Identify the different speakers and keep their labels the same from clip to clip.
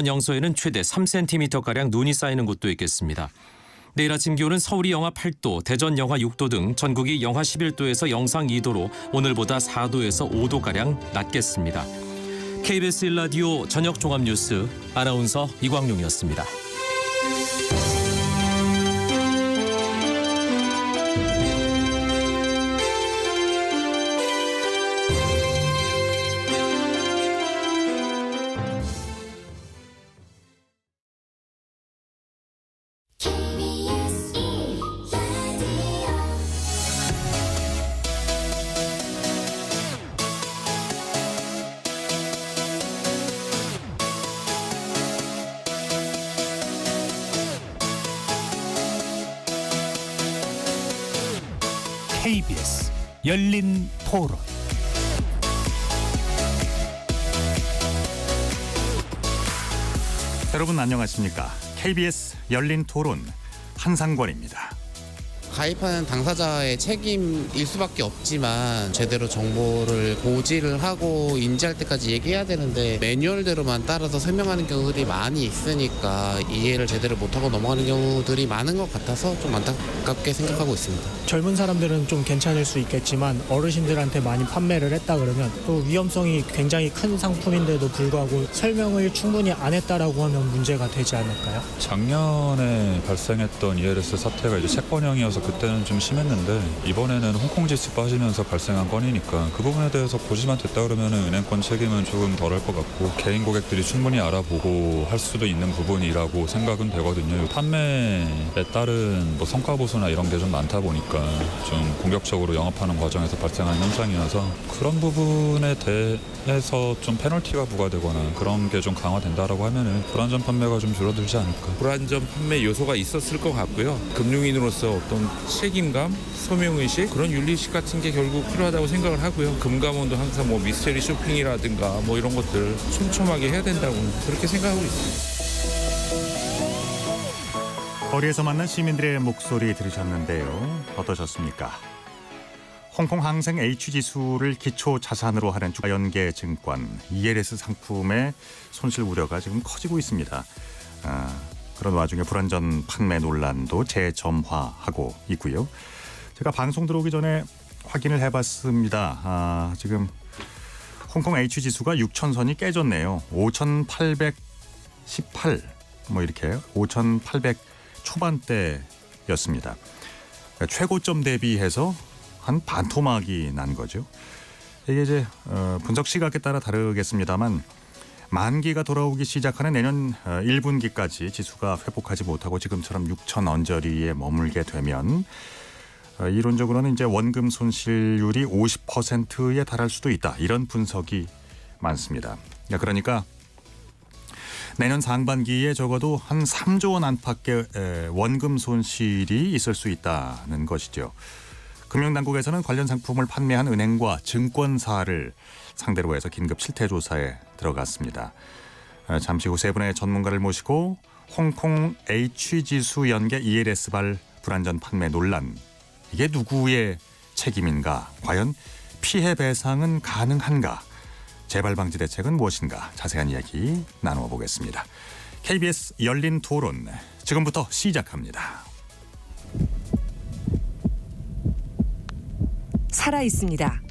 Speaker 1: 영서에는 최대 3cm가량 눈이 쌓이는 곳도 있겠습니다. 내일 아침 기온은 서울이 영하 8도, 대전 영하 6도 등 전국이 영하 11도에서 영상 2도로 오늘보다 4도에서 5도가량 낮겠습니다. KBS 1라디오 저녁 종합뉴스 아나운서 이광용이었습니다.
Speaker 2: KBS 열린 토론. 여러분 안녕하십니까? KBS 열린 토론 한상권입니다.
Speaker 3: 가입하는 당사자의 책임일 수밖에 없지만 제대로 정보를 고지를 하고 인지할 때까지 얘기해야 되는데 매뉴얼대로만 따라서 설명하는 경우들이 많이 있으니까 이해를 제대로 못하고 넘어가는 경우들이 많은 것 같아서 좀 안타깝게 생각하고 있습니다.
Speaker 4: 젊은 사람들은 좀 괜찮을 수 있겠지만 어르신들한테 많이 판매를 했다 그러면 또 위험성이 굉장히 큰 상품인데도 불구하고 설명을 충분히 안 했다라고 하면 문제가 되지 않을까요?
Speaker 5: 작년에 발생했던 ELS 사태가 이제 채권형이어서 그때는 좀 심했는데 이번에는 홍콩 지수 빠지면서 발생한 건이니까 그 부분에 대해서 고지만 됐다 그러면 은행권 책임은 조금 덜할 것 같고 개인 고객들이 충분히 알아보고 할 수도 있는 부분이라고 생각은 되거든요. 판매에 따른 뭐 성과 보수나 이런 게 좀 많다 보니까 좀 공격적으로 영업하는 과정에서 발생하는 현상이어서 그런 부분에 대해서 좀 페널티가 부과되거나 그런 게 좀 강화된다라고 하면은 불안전 판매가 좀 줄어들지 않을까.
Speaker 6: 불안전 판매 요소가 있었을 것 같고요. 금융인으로서 어떤 책임감, 소명의식 그런 윤리의식 같은 게 결국 필요하다고 생각을 하고요. 금감원도 항상 뭐 미스테리 쇼핑이라든가 뭐 이런 것들 촘촘하게 해야 된다고 그렇게 생각하고 있습니다.
Speaker 2: 거리에서 만난 시민들의 목소리 들으셨는데요. 어떠셨습니까? 홍콩 항생 H지수를 기초 자산으로 하는 주가연계증권 ELS 상품의 손실 우려가 지금 커지고 있습니다. 그런 와중에 불안전 판매 논란도 재점화하고 있고요. 제가 방송 들어오기 전에 확인을 해봤습니다. 지금 홍콩 H지수가 6,000선이 깨졌네요. 5,818 뭐 이렇게 5,800 초반대였습니다. 최고점 대비해서 한 반토막이 난 거죠. 이게 이제 분석 시각에 따라 다르겠습니다만 만기가 돌아오기 시작하는 내년 1분기까지 지수가 회복하지 못하고 지금처럼 6천 언저리에 머물게 되면 이론적으로는 이제 원금 손실률이 50%에 달할 수도 있다. 이런 분석이 많습니다. 그러니까 내년 상반기에 적어도 한 3조 원 안팎의 원금 손실이 있을 수 있다는 것이죠. 금융당국에서는 관련 상품을 판매한 은행과 증권사를 상대로 해서 긴급 실태조사에 들어갔습니다. 잠시 후 세 분의 전문가를 모시고 홍콩 H지수 연계 ELS발 불안전 판매 논란, 이게 누구의 책임인가? 과연 피해 배상은 가능한가? 재발 방지 대책은 무엇인가? 자세한 이야기 나누어 보겠습니다. KBS 열린 토론 지금부터 시작합니다.
Speaker 7: 살아 있습니다.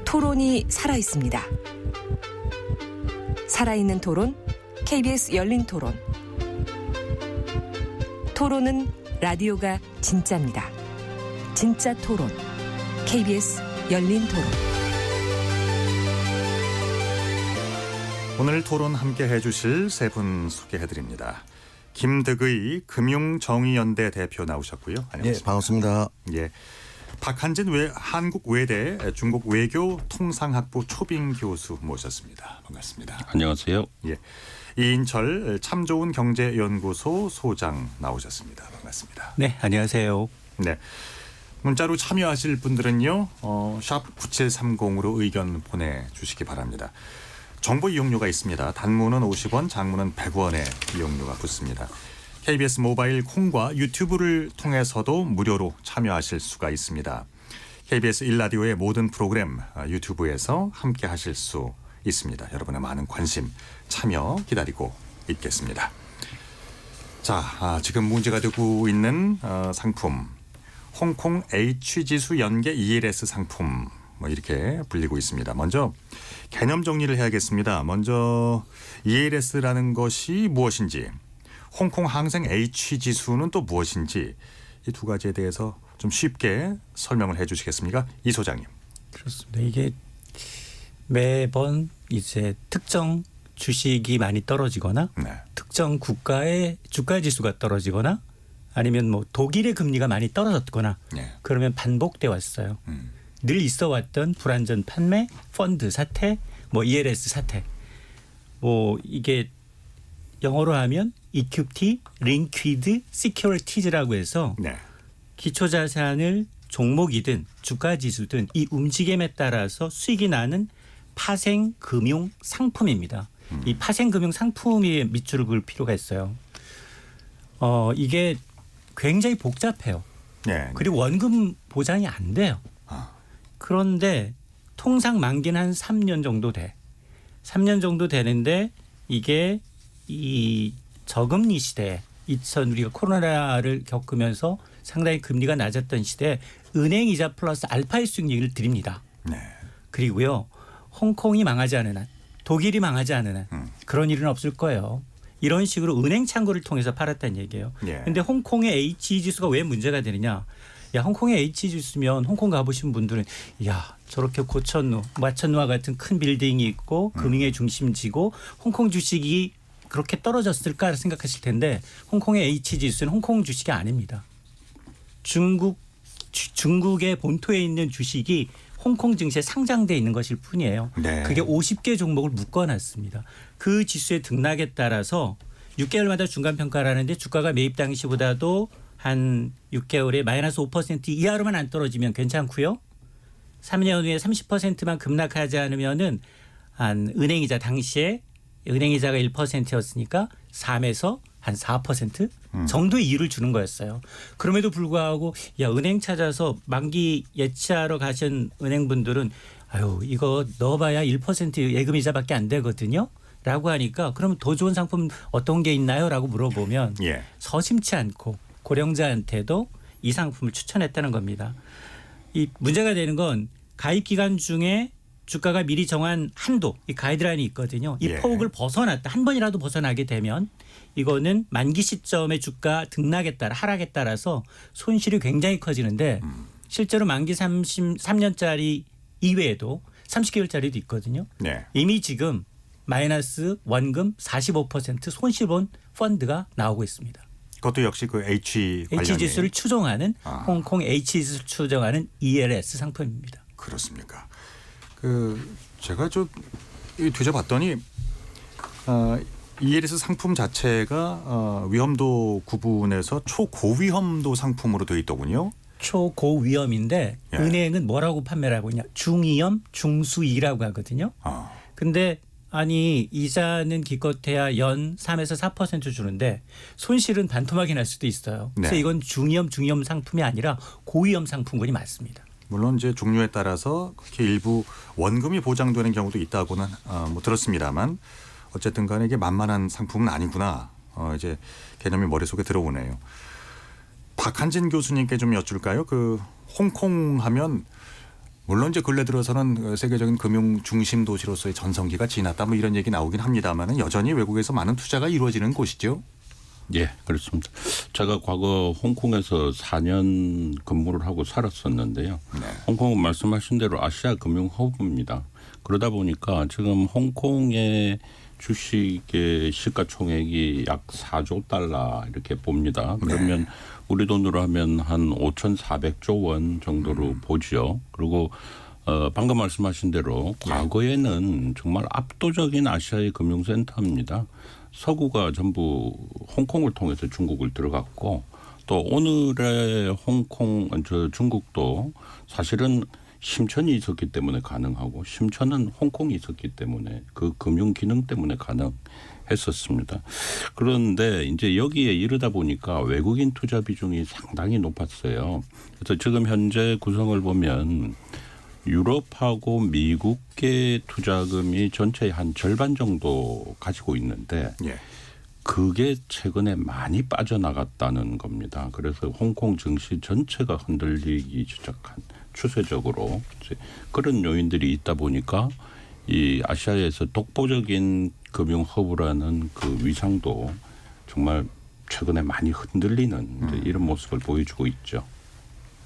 Speaker 7: 토론이 살아 있습니다. 살아있는 토론, KBS 열린 토론. 토론은 라디오가 진짜입니다. 진짜 토론, KBS 열린 토론.
Speaker 2: 오늘 토론 함께 해주실 세 분 소개해드립니다. 김득의 금융정의연대 대표 나오셨고요. 안녕하십니까?
Speaker 8: 네, 반갑습니다.
Speaker 2: 예, 박한진 한국외대 중국외교통상학부 초빙 교수 모셨습니다. 반갑습니다.
Speaker 9: 안녕하세요.
Speaker 2: 예, 이인철 참좋은경제연구소 소장 나오셨습니다. 반갑습니다.
Speaker 9: 네, 안녕하세요.
Speaker 2: 네, 문자로 참여하실 분들은요, 샵 9730으로 의견 보내주시기 바랍니다. 정보 이용료가 있습니다. 단문은 50원, 장문은 100원의 이용료가 붙습니다. KBS 모바일 콩과 유튜브를 통해서도 무료로 참여하실 수가 있습니다. KBS 1라디오의 모든 프로그램 유튜브에서 함께 하실 수 있습니다. 여러분의 많은 관심, 참여 기다리고 있겠습니다. 자, 지금 문제가 되고 있는 상품, 홍콩 H지수 연계 ELS 상품, 뭐 이렇게 불리고 있습니다. 먼저 개념 정리를 해야겠습니다. 먼저 ELS라는 것이 무엇인지, 홍콩 항생 H지수는 또 무엇인지, 이 두 가지에 대해서 좀 쉽게 설명을 해주시겠습니까, 이 소장님?
Speaker 8: 그렇습니다. 이게 매번 이제 특정 주식이 많이 떨어지거나
Speaker 2: 네.
Speaker 8: 특정 국가의 주가 지수가 떨어지거나 아니면 뭐 독일의 금리가 많이 떨어졌거나
Speaker 2: 네.
Speaker 8: 그러면 반복돼 왔어요. 늘 있어 왔던 불안전 판매, 펀드 사태, 뭐 ELS 사태. 뭐 이게 영어로 하면 EQT, Liquid Securities라고 해서
Speaker 2: 네.
Speaker 8: 기초 자산을 종목이든 주가 지수든 이 움직임에 따라서 수익이 나는 파생 금융 상품입니다. 이 파생 금융 상품에 밑줄을 그을 필요가 있어요. 이게 굉장히 복잡해요.
Speaker 2: 네.
Speaker 8: 그리고 원금 보장이 안 돼요.
Speaker 2: 아.
Speaker 8: 그런데 통상 만기는 한 3년 정도 돼. 3년 정도 되는데 이게 이 저금리 시대에 우리가 코로나를 겪으면서 상당히 금리가 낮았던 시대에 은행 이자 플러스 알파의 수익률을 드립니다.
Speaker 2: 네.
Speaker 8: 그리고요. 홍콩이 망하지 않은 한, 독일이 망하지 않은 한 그런 일은 없을 거예요. 이런 식으로 은행 창구를 통해서 팔았다는 얘기예요. 그런데
Speaker 2: 예.
Speaker 8: 홍콩의 H지수가 왜 문제가 되느냐. 야, 홍콩의 H지수면 홍콩 가보신 분들은 야, 저렇게 고천루, 마천루와 같은 큰 빌딩이 있고 금융의 중심지고 홍콩 주식이 그렇게 떨어졌을까 생각하실 텐데 홍콩의 H지수는 홍콩 주식이 아닙니다. 중국의 본토에 있는 주식이 홍콩 증시에 상장돼 있는 것일 뿐이에요.
Speaker 2: 네.
Speaker 8: 그게 50개 종목을 묶어놨습니다. 그 지수의 등락에 따라서 6개월마다 중간평가를 하는데 주가가 매입 당시보다도 한 6개월에 마이너스 5% 이하로만 안 떨어지면 괜찮고요. 3년 후에 30%만 급락하지 않으면은 한 은행이자 당시에 은행이자가 1%였으니까 3에서 한 4% 정도의 이유를 주는 거였어요. 그럼에도 불구하고 야, 은행 찾아서 만기 예치하러 가신 은행분들은 아유, 이거 넣어봐야 1% 예금이자밖에 안 되거든요. 라고 하니까 그러면 더 좋은 상품 어떤 게 있나요? 라고 물어보면
Speaker 2: 예.
Speaker 8: 서심치 않고 고령자한테도 이 상품을 추천했다는 겁니다. 이 문제가 되는 건 가입 기간 중에 주가가 미리 정한 한도, 이 가이드라인이 있거든요. 이
Speaker 2: 예.
Speaker 8: 폭을 벗어났다. 한 번이라도 벗어나게 되면 이거는 만기 시점의 주가 등락에 따라 하락에 따라서 손실이 굉장히 커지는데 실제로 만기 33년짜리 이외에도 30개월짜리도 있거든요.
Speaker 2: 네.
Speaker 8: 이미 지금 마이너스 원금 45% 손실 본 펀드가 나오고 있습니다.
Speaker 2: 그것도 역시 그 H 관련이
Speaker 8: H지수를 추종하는
Speaker 2: 아.
Speaker 8: 홍콩 H지수를 추종하는 ELS 상품입니다.
Speaker 2: 그렇습니까? 제가 좀 뒤져봤더니 ELS 상품 자체가 위험도 구분해서 초고위험도 상품으로 되어 있더군요.
Speaker 8: 초고위험인데
Speaker 2: 예.
Speaker 8: 은행은 뭐라고 판매를 하고 있냐. 중위험, 중수위라고 하거든요. 근데 아니 이자는 기껏해야 연 3에서 4% 주는데 손실은 반토막이 날 수도 있어요. 그래서
Speaker 2: 네.
Speaker 8: 이건 중위험 상품이 아니라 고위험 상품군이 맞습니다.
Speaker 2: 물론 이제 종류에 따라서 그렇게 일부 원금이 보장되는 경우도 있다고는 뭐 들었습니다만 어쨌든 간에 이게 만만한 상품은 아니구나. 이제 개념이 머릿속에 들어오네요. 박한진 교수님께 좀 여쭐까요? 그 홍콩 하면 물론 이제 근래 들어서는 세계적인 금융 중심 도시로서의 전성기가 지났다 뭐 이런 얘기 나오긴 합니다만은 여전히 외국에서 많은 투자가 이루어지는 곳이죠.
Speaker 9: 예, 그렇습니다. 제가 과거 홍콩에서 4년 근무를 하고 살았었는데요.
Speaker 2: 네.
Speaker 9: 홍콩은 말씀하신 대로 아시아 금융 허브입니다. 그러다 보니까 지금 홍콩의 주식의 시가총액이 약 4조 달러 이렇게 봅니다. 그러면 우리 돈으로 하면 한 5,400조 원 정도로 보죠. 그리고 방금 말씀하신 대로 과거에는 정말 압도적인 아시아의 금융센터입니다. 서구가 전부 홍콩을 통해서 중국을 들어갔고 또 오늘의 중국도 사실은 심천이 있었기 때문에 가능하고 심천은 홍콩이 있었기 때문에 그 금융 기능 때문에 가능했었습니다. 그런데 이제 여기에 이르다 보니까 외국인 투자 비중이 상당히 높았어요. 그래서 지금 현재 구성을 보면 유럽하고 미국계 투자금이 전체의 한 절반 정도 가지고 있는데
Speaker 2: 예.
Speaker 9: 그게 최근에 많이 빠져나갔다는 겁니다. 그래서 홍콩 증시 전체가 흔들리기 시작한 추세적으로 이제 그런 요인들이 있다 보니까 이 아시아에서 독보적인 금융 허브라는 그 위상도 정말 최근에 많이 흔들리는 이제 이런 모습을 보여주고 있죠.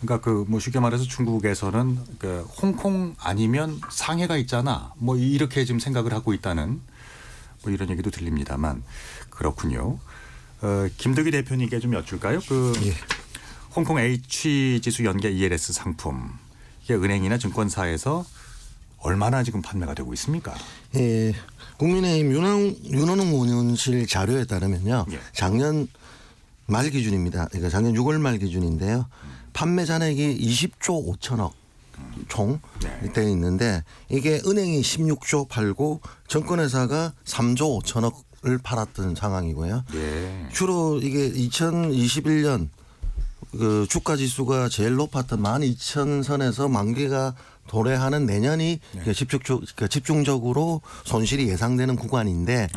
Speaker 2: 그러니까 그 뭐 쉽게 말해서 중국에서는 그 홍콩 아니면 상해가 있잖아. 뭐 이렇게 지금 생각을 하고 있다는 뭐 이런 얘기도 들립니다만 그렇군요. 김덕희 대표님께 좀 여쭐까요? 그 홍콩 H 지수 연계 ELS 상품 이게 은행이나 증권사에서 얼마나 지금 판매가 되고 있습니까?
Speaker 10: 예, 국민의힘 윤원웅 의원실 자료에 따르면요.
Speaker 2: 예.
Speaker 10: 작년 말 기준입니다. 그러니까 작년 6월 말 기준인데요. 판매 잔액이 20조 5천억 총 되어 있는데 이게 은행이 16조 팔고 정권회사가 3조 5천억을 팔았던 상황이고요.
Speaker 2: 예.
Speaker 10: 주로 이게 2021년 그 주가 지수가 제일 높았던 12,000선에서 만기가 도래하는 내년이 집중적으로 손실이 예상되는 구간인데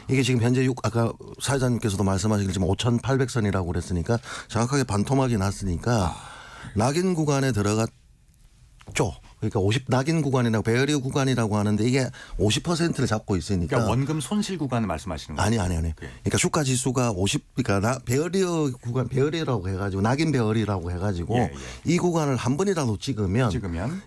Speaker 10: 이게 지금 현재 아까 사회자님께서도 말씀하시겠지만 5,800선이라고 그랬으니까 정확하게 반토막이 났으니까 낙인 구간에 들어갔죠. 그러니까 낙인 구간이라고 베어리어 구간이라고 하는데 이게 50%를 잡고 있으니까
Speaker 2: 그러니까 원금 손실 구간을 말씀하시는 거예요?
Speaker 10: 아니. 그러니까 주가 지수가 50, 베어리어 구간, 베어리라고 해가지고 낙인 베어리라고 해가지고 이 구간을 한 번이라도 찍으면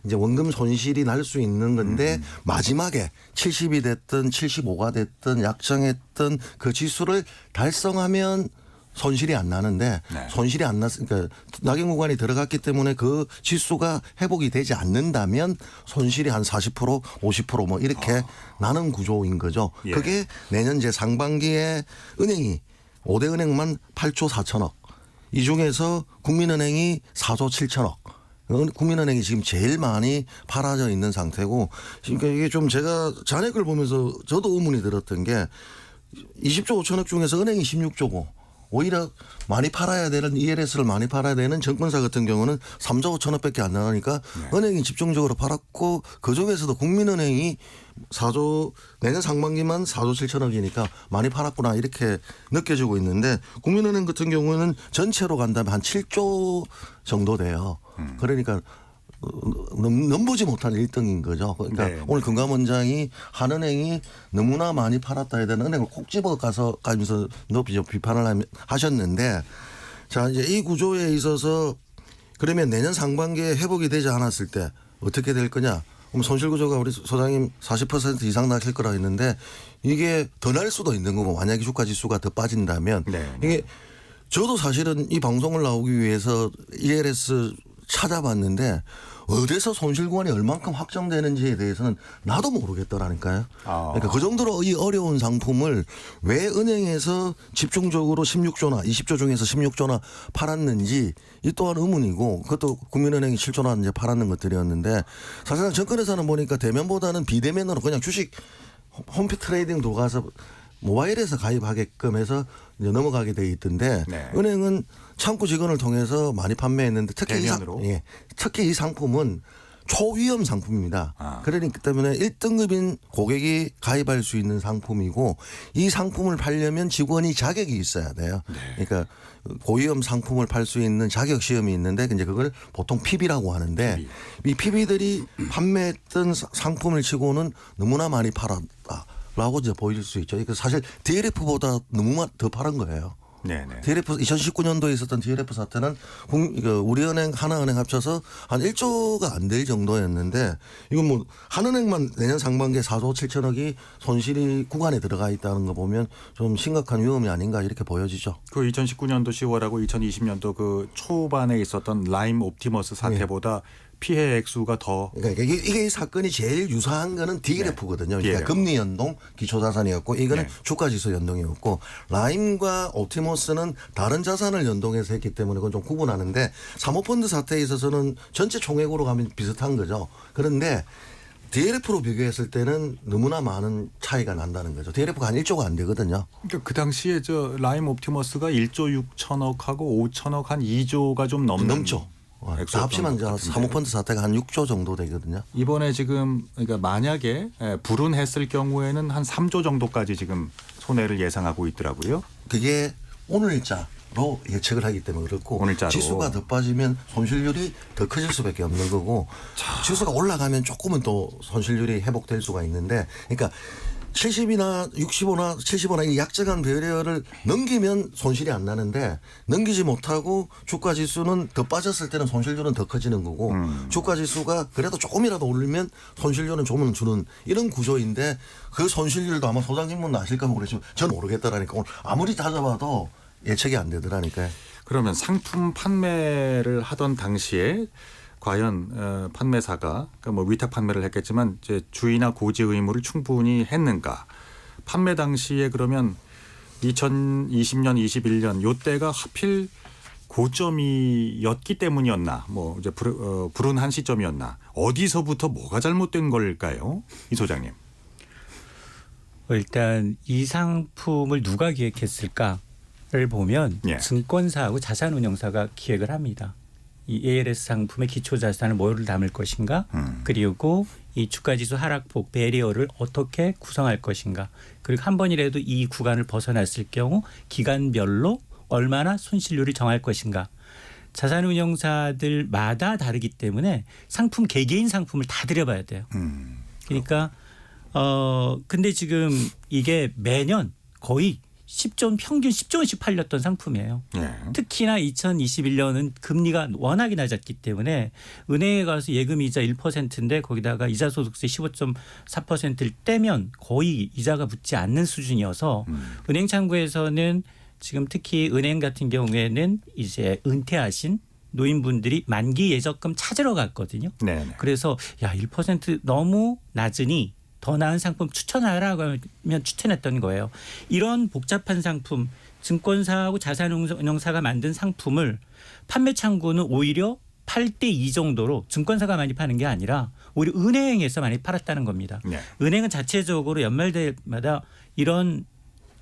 Speaker 10: 이제 원금 손실이 날 수 있는 건데 마지막에 70이 됐든 75가 됐든 약정했던 그 지수를 달성하면 손실이 안 나는데 손실이 안 났으니까 낙인 구간이 들어갔기 때문에 그 지수가 회복이 되지 않는다면 손실이 한 40% 50% 뭐 이렇게 나는 구조인 거죠.
Speaker 2: 예.
Speaker 10: 그게 내년 제 상반기에 은행이 5대 은행만 8조 4천억 이 중에서 국민은행이 4조 7천억 국민은행이 지금 제일 많이 팔아져 있는 상태고 그러니까 이게 좀 제가 잔액을 보면서 저도 의문이 들었던 게 20조 5천억 중에서 은행이 16조고 오히려 많이 팔아야 되는 ELS를 많이 팔아야 되는 정권사 같은 경우는 3조 5천억밖에 안 나가니까 은행이 집중적으로 팔았고 그중에서도 국민은행이 4조 내년 상반기만 4조 7천억이니까 많이 팔았구나 이렇게 느껴지고 있는데 국민은행 같은 경우는 전체로 간다면 한 7조 정도 돼요. 그러니까 넘보지 못한 1등인 거죠. 그러니까 오늘 금감원장이 한은행이 너무나 많이 팔았다 해야 되는 은행을 콕 집어 가면서 높이 비판을 하셨는데 자 이제 이 구조에 있어서 그러면 내년 상반기에 회복이 되지 않았을 때 어떻게 될 거냐? 그럼 손실 구조가 우리 소장님 40% 이상 나길 거라 했는데 이게 더 날 수도 있는 거고 만약에 주가 지수가 더 빠진다면 이게 저도 사실은 이 방송을 나오기 위해서 ELS 찾아봤는데 어디서 손실 구간이 얼만큼 확정되는지에 대해서는 나도 모르겠더라니까요. 그러니까 그 정도로 이 어려운 상품을 왜 은행에서 집중적으로 16조나 20조 중에서 16조나 팔았는지 이 또한 의문이고 그것도 국민은행이 7조나 이제 팔았는 것들이었는데 사실상 정권회사는 보니까 대면보다는 비대면으로 그냥 주식 홈피 트레이딩 들어가서 모바일에서 가입하게끔 해서 이제 넘어가게 돼 있던데 은행은 창구 직원을 통해서 많이 판매했는데 특히 이 상품은 초위험 상품입니다. 그러기 때문에 1등급인 고객이 가입할 수 있는 상품이고 이 상품을 팔려면 직원이 자격이 있어야 돼요. 그러니까 고위험 상품을 팔 수 있는 자격 시험이 있는데 이제 그걸 보통 PB라고 하는데 이 PB들이 판매했던 상품을 치고는 너무나 많이 팔았다. 라고 이제 보일 수 있죠. 그러니까 사실 DLF보다 너무 더 팔은 거예요. DLF 2019년도에 있었던 DLF 사태는 우리은행, 하나은행 합쳐서 한 1조가 안 될 정도였는데 이건 뭐 한은행만 내년 상반기에 4조 7천억이 손실이 구간에 들어가 있다는 거 보면 좀 심각한 위험이 아닌가 이렇게 보여지죠.
Speaker 2: 그 2019년도 10월하고 2020년도 그 초반에 있었던 라임 옵티머스 사태보다 피해 액수가 더.
Speaker 10: 그러니까 이게 사건이 제일 유사한 거는 DLF거든요. 그러니까 금리 연동 기초자산이었고 이거는 주가지수 연동이었고 라임과 옵티머스는 다른 자산을 연동해서 했기 때문에 그건 좀 구분하는데 사모펀드 사태에 있어서는 전체 총액으로 가면 비슷한 거죠. 그런데 DLF로 비교했을 때는 너무나 많은 차이가 난다는 거죠. DLF가 한 1조가 안 되거든요.
Speaker 2: 그러니까 그 당시에 저 라임 옵티머스가 1조 6천억하고 5천억 한 2조가 좀 넘죠. 액수
Speaker 10: 다 합치면 이제 사모펀드 사태가 한 6조 정도 되거든요.
Speaker 2: 이번에 지금 그러니까 만약에 불운했을 경우에는 한 3조 정도까지 지금 손해를 예상하고 있더라고요.
Speaker 10: 그게 오늘자로 예측을 하기 때문에 그렇고
Speaker 2: 오늘자로. 지수가
Speaker 10: 더 빠지면 손실률이 더 커질 수밖에 없는 거고 지수가 올라가면 조금은 또 손실률이 회복될 수가 있는데 그러니까 70이나 65나 75나 이 약정한 배열을 넘기면 손실이 안 나는데 넘기지 못하고 주가 지수는 더 빠졌을 때는 손실률은 더 커지는 거고 주가 지수가 그래도 조금이라도 오르면 손실률은 조금 주는 이런 구조인데 그 손실률도 아마 소장님은 아실까 모르겠지만 저는 모르겠다라니까 오늘 아무리 찾아봐도 예측이 안 되더라니까요.
Speaker 2: 그러면 상품 판매를 하던 당시에 과연 판매사가 그러니까 뭐 위탁 판매를 했겠지만 이제 주의나 고지 의무를 충분히 했는가? 판매 당시에 그러면 2020년, 21년 요때가 하필 고점이었기 때문이었나? 뭐 이제 불운한 시점이었나? 어디서부터 뭐가 잘못된 걸까요, 이 소장님?
Speaker 8: 일단 이 상품을 누가 기획했을까를 보면
Speaker 2: 예.
Speaker 8: 증권사하고 자산운용사가 기획을 합니다. 이 ALS 상품의 기초 자산을 뭐를 담을 것인가, 그리고 이 주가지수 하락폭 베리어를 어떻게 구성할 것인가, 그리고 한 번이라도 이 구간을 벗어났을 경우 기간별로 얼마나 손실률을 정할 것인가. 자산운용사들마다 다르기 때문에 상품 개개인 상품을 다 들여봐야 돼요. 그러니까 근데 지금 이게 매년 거의 10조 평균 10조 원씩 팔렸던 상품이에요.
Speaker 2: 예.
Speaker 8: 특히나 2021년은 금리가 워낙에 낮았기 때문에 은행에 가서 예금이자 1%인데 거기다가 이자소득세 15.4%를 떼면 거의 이자가 붙지 않는 수준이어서 은행 창구에서는 지금 특히 은행 같은 경우에는 이제 은퇴하신 노인분들이 만기 예적금 찾으러 갔거든요.
Speaker 2: 네네.
Speaker 8: 그래서 야 1% 너무 낮으니 더 나은 상품 추천하라고 하면 추천했던 거예요. 이런 복잡한 상품, 증권사하고 자산운용사가 만든 상품을 판매 창구는 오히려 8대2 정도로 증권사가 많이 파는 게 아니라 오히려 은행에서 많이 팔았다는 겁니다.
Speaker 2: 네.
Speaker 8: 은행은 자체적으로 연말마다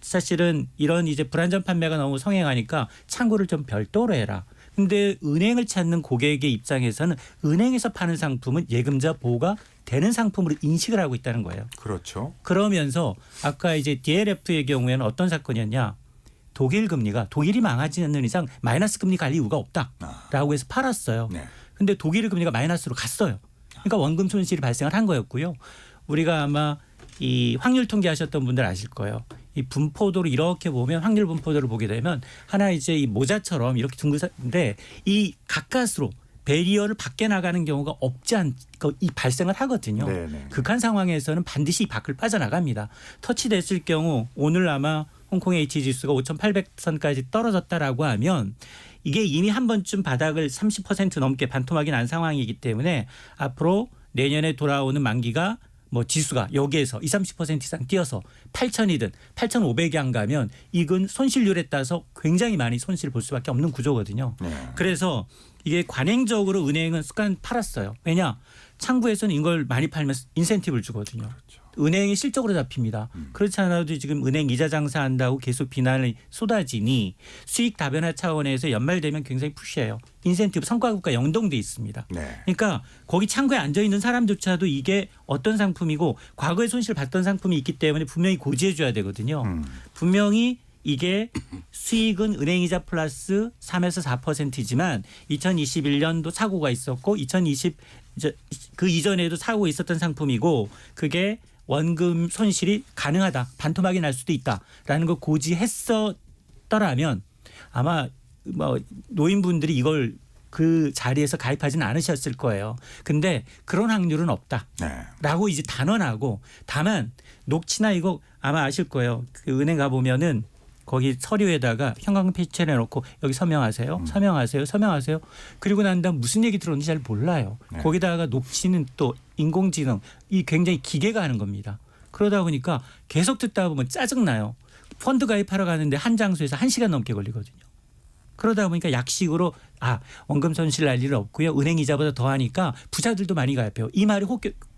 Speaker 8: 사실은 이런 이제 불안전 판매가 너무 성행하니까 창구를 좀 별도로 해라. 근데 은행을 찾는 고객의 입장에서는 은행에서 파는 상품은 예금자 보호가 되는 상품으로 인식을 하고 있다는 거예요.
Speaker 2: 그렇죠.
Speaker 8: 그러면서 아까 이제 DLF의 경우에는 어떤 사건이었냐. 독일 금리가 독일이 망하지 않는 이상 마이너스 금리 갈 이유가 없다라고 해서 팔았어요.
Speaker 2: 네.
Speaker 8: 근데 독일의 금리가 마이너스로 갔어요. 그러니까 원금 손실이 발생을 한 거였고요. 우리가 아마 이 확률 통계하셨던 분들 아실 거예요. 이 분포도를 이렇게 보면 확률 분포도를 보게 되면 하나 이제 이 모자처럼 이렇게 둥글는데 이 가까스로 베리어를 밖에 나가는 경우가 없지 않고 이 발생을 하거든요.
Speaker 2: 네네.
Speaker 8: 극한 상황에서는 반드시 밖을 빠져나갑니다. 터치됐을 경우 오늘 아마 홍콩의 H지수가 5,800선까지 떨어졌다라고 하면 이게 이미 한 번쯤 바닥을 30% 넘게 반토막이 난 상황이기 때문에 앞으로 내년에 돌아오는 만기가 뭐 지수가 여기에서 20-30% 이상 뛰어서 8,000이든 8,500이 안 가면 이건 손실률에 따라서 굉장히 많이 손실을 볼 수밖에 없는 구조거든요.
Speaker 2: 네.
Speaker 8: 그래서 이게 관행적으로 은행은 습관 팔았어요. 왜냐? 창구에서는 이걸 많이 팔면 인센티브를 주거든요.
Speaker 2: 그렇죠.
Speaker 8: 은행이 실적으로 잡힙니다. 그렇지 않아도 지금 은행 이자 장사한다고 계속 비난이 쏟아지니 수익 다변화 차원에서 연말되면 굉장히 푸시해요. 인센티브 성과급과 연동돼 있습니다.
Speaker 2: 네.
Speaker 8: 그러니까 거기 창구에 앉아있는 사람조차도 이게 어떤 상품이고 과거에 손실 봤던 상품이 있기 때문에 분명히 고지해 줘야 되거든요. 분명히 이게 수익은 은행이자 플러스 3에서 4%이지만 2021년도 사고가 있었고 2020 그 이전에도 사고가 있었던 상품이고 그게 원금 손실이 가능하다. 반토막이 날 수도 있다라는 걸 고지했었더라면 아마 뭐 노인분들이 이걸 그 자리에서 가입하지는 않으셨을 거예요. 근데 그런 확률은 없다라고 이제 단언하고 다만 녹취나 이거 아마 아실 거예요. 그 은행 가보면은 거기 서류에다가 형광 패치해 놓고 여기 서명하세요. 서명하세요. 그리고 난 다음 무슨 얘기 들었는지 잘 몰라요.
Speaker 2: 네.
Speaker 8: 거기다가 녹취는 또 인공지능 이 굉장히 기계가 하는 겁니다. 그러다 보니까 계속 듣다 보면 짜증나요. 펀드 가입하러 가는데 한 장소에서 1시간 넘게 걸리거든요. 그러다 보니까 약식으로 원금 손실 날 일은 없고요. 은행 이자보다 더 하니까 부자들도 많이 가입해요. 이 말이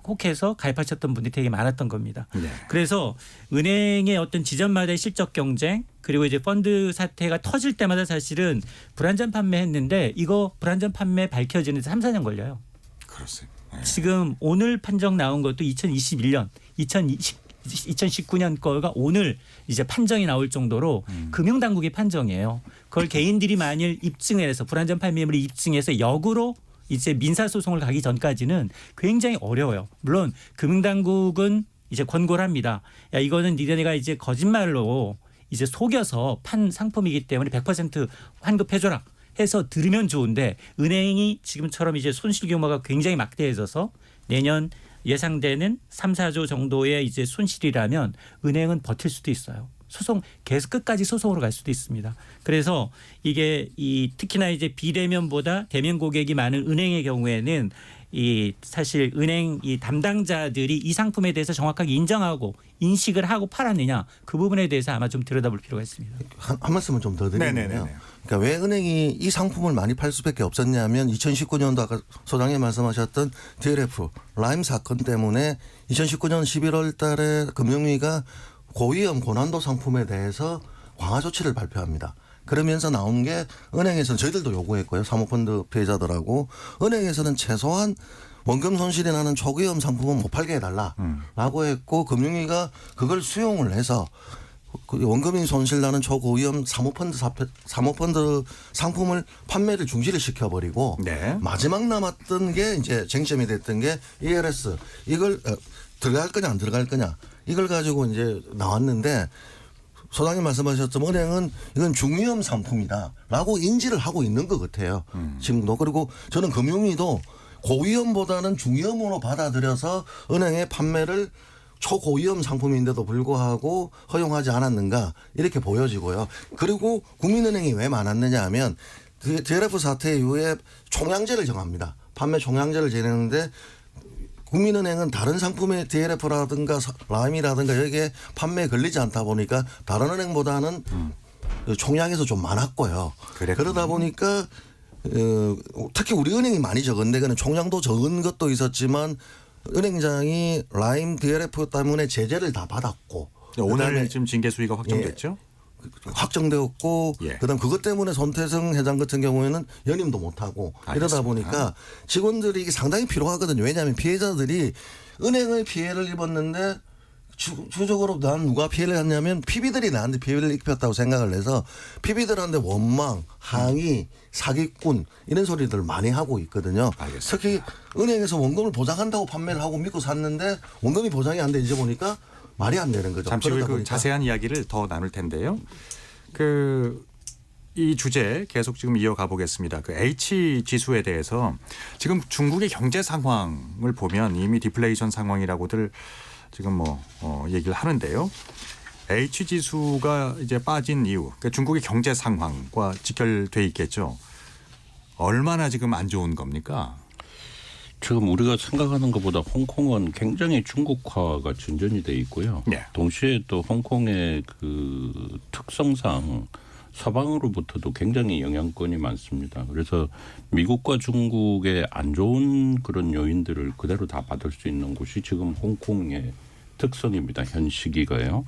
Speaker 8: 혹해서 가입하셨던 분들이 되게 많았던 겁니다.
Speaker 2: 네.
Speaker 8: 그래서 은행의 어떤 지점마다의 실적 경쟁 그리고 이제 펀드 사태가 터질 때마다 사실은 불안전 판매했는데 이거 불안전 판매 밝혀지는 데 3, 4년 걸려요.
Speaker 2: 그렇습니다.
Speaker 8: 지금 오늘 판정 나온 것도 2021년, 2019년 거가 오늘 이제 판정이 나올 정도로 금융당국의 판정이에요. 그걸 개인들이 만일 입증해서 불안전 판매물을 입증해서 역으로 이제 민사소송을 가기 전까지는 굉장히 어려워요. 물론 금융당국은 이제 권고를 합니다. 야, 이거는 니네가 이제 거짓말로 이제 속여서 판 상품이기 때문에 100% 환급해줘라 해서 들으면 좋은데 은행이 지금처럼 이제 손실 규모가 굉장히 막대해져서 내년 예상되는 3, 4조 정도의 이제 손실이라면 은행은 버틸 수도 있어요. 소송 계속 끝까지 소송으로 갈 수도 있습니다. 그래서 이게 특히나 이제 비대면보다 대면 고객이 많은 은행의 경우에는 사실 은행 담당자들이 이 상품에 대해서 정확하게 인정하고 인식을 하고 팔았느냐 그 부분에 대해서 아마 좀 들여다볼 필요가 있습니다.
Speaker 10: 한 말씀을 좀 더 드리면요. 그러니까 왜 은행이 이 상품을 많이 팔 수밖에 없었냐면 2019년도 아까 소장님 말씀하셨던 DLF 라임 사건 때문에 2019년 11월 달에 금융위가 고위험 고난도 상품에 대해서 강화 조치를 발표합니다. 그러면서 나온 게 은행에서는 저희들도 요구했고요. 사모펀드 피해자들하고 은행에서는 최소한 원금 손실이 나는 초기험 상품은 못 팔게 해달라라고 했고 금융위가 그걸 수용을 해서 원금이 손실 나는 초고위험 사모펀드 상품을 판매를 중지를 시켜버리고
Speaker 2: 네.
Speaker 10: 마지막 남았던 게 이제 쟁점이 됐던 게 ELS 이걸 들어갈 거냐 안 들어갈 거냐 이걸 가지고 이제 나왔는데 소장님 말씀하셨지만 은행은 이건 중위험 상품이다라고 인지를 하고 있는 것 같아요. 지금도. 그리고 저는 금융위도 고위험보다는 중위험으로 받아들여서 은행의 판매를 초고위험 상품인데도 불구하고 허용하지 않았는가 이렇게 보여지고요. 그리고 국민은행이 왜 많았느냐 하면 DLF 사태 이후에 총량제를 정합니다. 판매 총량제를 정하는데 국민은행은 다른 상품의 DLF라든가 라임이라든가 여기에 판매에 걸리지 않다 보니까 다른 은행보다는 총량에서 좀 많았고요. 그러다 보니까 특히 우리 은행이 많이 적은데 그는 총량도 적은 것도 있었지만 은행장이 라임 DLF 때문에 제재를 다 받았고
Speaker 2: 오늘 지금 징계 수위가 확정됐죠?
Speaker 10: 확정되었고 그다음 그것 때문에 손태성 회장 같은 경우에는 연임도 못하고 이러다 보니까 직원들이 이게 상당히 필요하거든요. 왜냐하면 피해자들이 은행의 피해를 입었는데 주적으로 난 누가 피해를 했냐면 PB들이 나한테 피해를 입혔다고 생각을 해서 PB들한테 원망, 항의, 사기꾼 이런 소리들을 많이 하고 있거든요.
Speaker 2: 알겠습니다.
Speaker 10: 특히 은행에서 원금을 보장한다고 판매를 하고 믿고 샀는데 원금이 보장이 안 돼 이제 보니까 말이 안 되는 거죠.
Speaker 2: 잠시 후에 그 자세한 이야기를 더 나눌 텐데요. 이 주제 계속 지금 이어가 보겠습니다. H 지수에 대해서 지금 중국의 경제 상황을 보면 이미 디플레이션 상황이라고들 지금 얘기를 하는데요. H 지수가 이제 빠진 이유, 그러니까 중국의 경제 상황과 직결돼 있겠죠. 얼마나 지금 안 좋은 겁니까?
Speaker 9: 지금 우리가 생각하는 것보다 홍콩은 굉장히 중국화가 진전이 돼 있고요. 동시에 또 홍콩의 그 특성상 서방으로부터도 굉장히 영향권이 많습니다. 그래서 미국과 중국의 안 좋은 그런 요인들을 그대로 다 받을 수 있는 곳이 지금 홍콩의 특성입니다. 현 시기가요.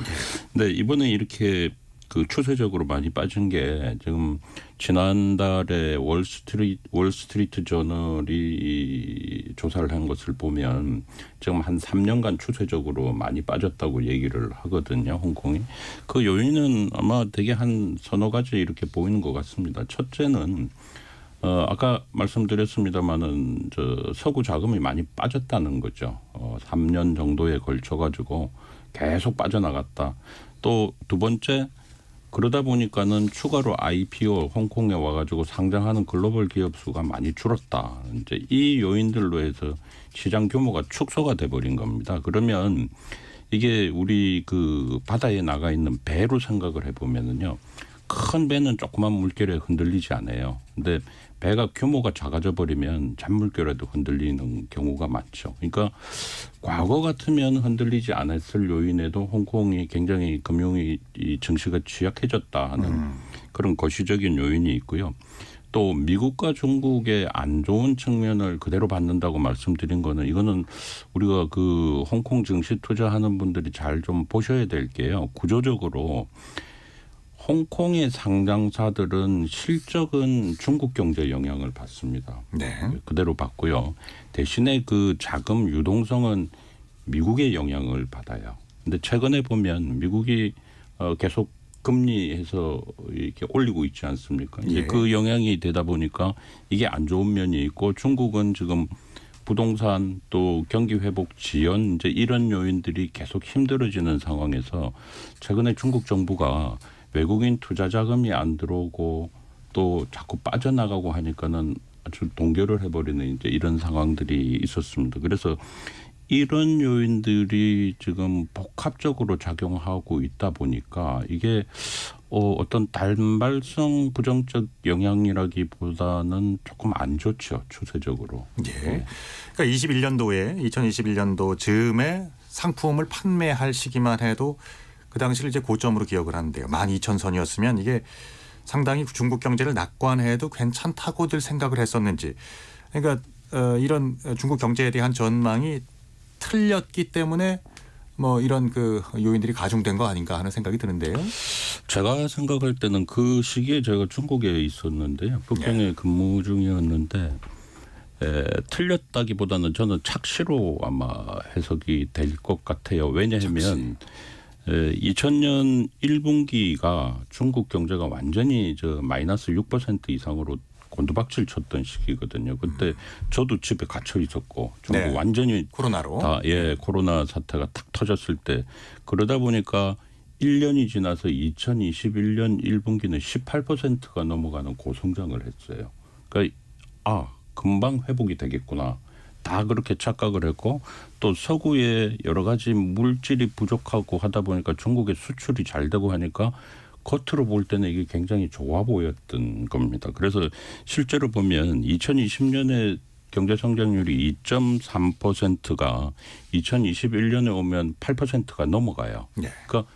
Speaker 9: 근데 이번에 이렇게 그 추세적으로 많이 빠진 게 지금 지난달에 월스트리트 저널이 조사를 한 것을 보면 지금 한 3년간 추세적으로 많이 빠졌다고 얘기를 하거든요. 홍콩이. 그 요인은 아마 되게 한 서너 가지 이렇게 보이는 것 같습니다. 첫째는 아까 말씀드렸습니다마는 서구 자금이 많이 빠졌다는 거죠. 3년 정도에 걸쳐 가지고 계속 빠져나갔다. 또 두 번째 그러다 보니까는 추가로 IPO 홍콩에 와가지고 상장하는 글로벌 기업 수가 많이 줄었다. 이제 이 요인들로 해서 시장 규모가 축소가 돼버린 겁니다. 그러면 이게 우리 그 바다에 나가 있는 배로 생각을 해보면은요. 큰 배는 조그만 물결에 흔들리지 않아요. 근데 배가 규모가 작아져 버리면 잔물결에도 흔들리는 경우가 많죠. 그러니까 과거 같으면 흔들리지 않았을 요인에도 홍콩이 굉장히 금융이 이 증시가 취약해졌다 하는 그런 거시적인 요인이 있고요. 또 미국과 중국의 안 좋은 측면을 그대로 받는다고 말씀드린 거는 이거는 우리가 그 홍콩 증시 투자하는 분들이 잘 좀 보셔야 될 게요. 구조적으로 홍콩의 상장사들은 실적은 중국 경제 영향을 받습니다.
Speaker 2: 네.
Speaker 9: 그대로 받고요. 대신에 그 자금 유동성은 미국의 영향을 받아요. 근데 최근에 보면 미국이 계속 금리해서 이렇게 올리고 있지 않습니까? 이제
Speaker 2: 예.
Speaker 9: 그 영향이 되다 보니까 이게 안 좋은 면이 있고 중국은 지금 부동산 또 경기 회복 지연 이제 이런 요인들이 계속 힘들어지는 상황에서 최근에 중국 정부가 외국인 투자 자금이 안 들어오고 또 자꾸 빠져나가고 하니까는 아주 동결을 해버리는 이제 이런 상황들이 있었습니다. 그래서 이런 요인들이 지금 복합적으로 작용하고 있다 보니까 이게 어떤 단발성 부정적 영향이라기보다는 조금 안 좋죠. 추세적으로.
Speaker 2: 예. 그러니까 2021년도 즈음에 상품을 판매할 시기만 해도 그 당시를 이제 고점으로 기억을 하는데요. 12,000선이었으면 이게 상당히 중국 경제를 낙관해도 괜찮다고들 생각을 했었는지. 그러니까 이런 중국 경제에 대한 전망이 틀렸기 때문에 뭐 이런 그 요인들이 가중된 거 아닌가 하는 생각이 드는데요.
Speaker 9: 제가 생각할 때는 그 시기에 제가 중국에 있었는데요. 북경에 근무 중이었는데 틀렸다기보다는 저는 착시로 아마 해석이 될 것 같아요. 왜냐하면 2000년 1분기가 중국 경제가 완전히 마이너스 6% 이상으로 곤두박질 쳤던 시기거든요. 그때 저도 집에 갇혀 있었고 중국
Speaker 2: 네.
Speaker 9: 완전히
Speaker 2: 코로나로.
Speaker 9: 코로나 사태가 탁 터졌을 때 그러다 보니까 1년이 지나서 2021년 1분기는 18%가 넘어가는 고성장을 했어요. 그러니까 금방 회복이 되겠구나. 다 그렇게 착각을 했고 또 서구에 여러 가지 물질이 부족하고 하다 보니까 중국의 수출이 잘 되고 하니까 겉으로 볼 때는 이게 굉장히 좋아 보였던 겁니다. 그래서 실제로 보면 2020년에 경제 성장률이 2.3%가 2021년에 오면 8%가 넘어가요.
Speaker 2: 네.
Speaker 9: 그러니까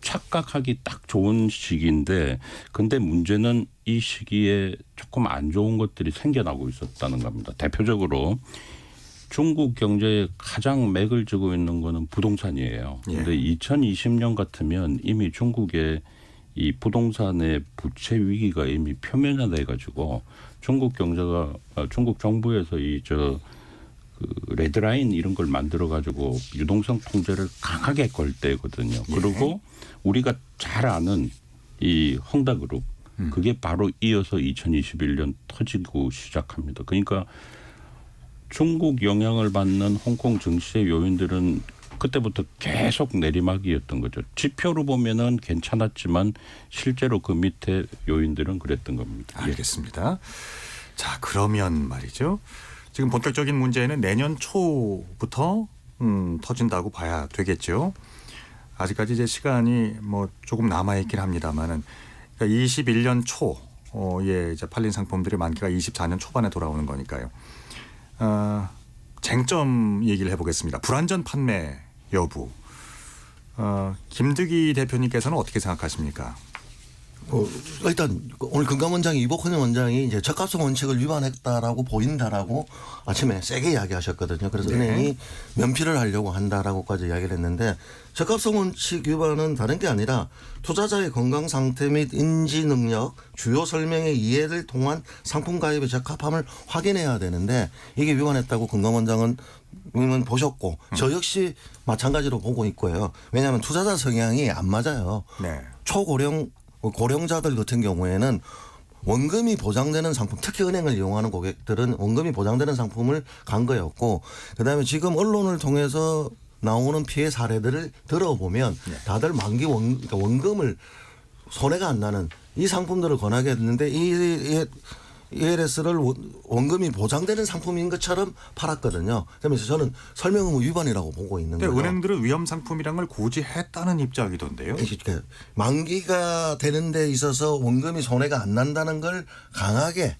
Speaker 9: 착각하기 딱 좋은 시기인데 근데 문제는 이 시기에 조금 안 좋은 것들이 생겨나고 있었다는 겁니다. 대표적으로 중국 경제에 가장 맥을 쥐고 있는 거는 부동산이에요. 그런데 2020년 같으면 이미 중국의 이 부동산의 부채 위기가 이미 표면화돼 가지고 중국 경제가 중국 정부에서 그 레드라인 이런 걸 만들어 가지고 유동성 통제를 강하게 걸 때거든요. 그리고 우리가 잘 아는 이 헝다그룹 그게 바로 이어서 2021년 터지고 시작합니다. 그러니까 중국 영향을 받는 홍콩 증시의 요인들은 그때부터 계속 내리막이었던 거죠. 지표로 보면은 괜찮았지만 실제로 그 밑에 요인들은 그랬던 겁니다.
Speaker 2: 알겠습니다. 자, 그러면 말이죠. 지금 본격적인 문제는 내년 초부터 터진다고 봐야 되겠죠. 아직까지 이제 시간이 뭐 조금 남아 있긴 합니다만은 그러니까 21년 초에 이제 팔린 상품들의 만기가 24년 초반에 돌아오는 거니까요. 쟁점 얘기를 해보겠습니다. 불안전 판매 여부. 김득희 대표님께서는 어떻게 생각하십니까?
Speaker 10: 일단 오늘 금감원장이 이복헌 원장이 이제 적합성 원칙을 위반했다라고 보인다라고 아침에 세게 이야기하셨거든요. 그래서 은행이 면피를 하려고 한다라고까지 이야기를 했는데 적합성 원칙 위반은 다른 게 아니라 투자자의 건강 상태 및 인지 능력, 주요 설명의 이해를 통한 상품 가입의 적합함을 확인해야 되는데 이게 위반했다고 금감원장은 보셨고 저 역시 마찬가지로 보고 있고요. 왜냐하면 투자자 성향이 안 맞아요.
Speaker 2: 네.
Speaker 10: 고령자들 같은 경우에는 원금이 보장되는 상품, 특히 은행을 이용하는 고객들은 원금이 보장되는 상품을 간 거였고, 그다음에 지금 언론을 통해서 나오는 피해 사례들을 들어보면 다들 만기 그러니까 원금을 손해가 안 나는 이 상품들을 권하게 됐는데 ALS를 원금이 보장되는 상품인 것처럼 팔았거든요. 그러면서 저는 설명 의무 위반이라고 보고 있는
Speaker 2: 근데
Speaker 10: 거죠.
Speaker 2: 은행들은 위험 상품이란 걸 고지했다는 입장이던데요.
Speaker 10: 이렇게 만기가 되는 데 있어서 원금이 손해가 안 난다는 걸 강하게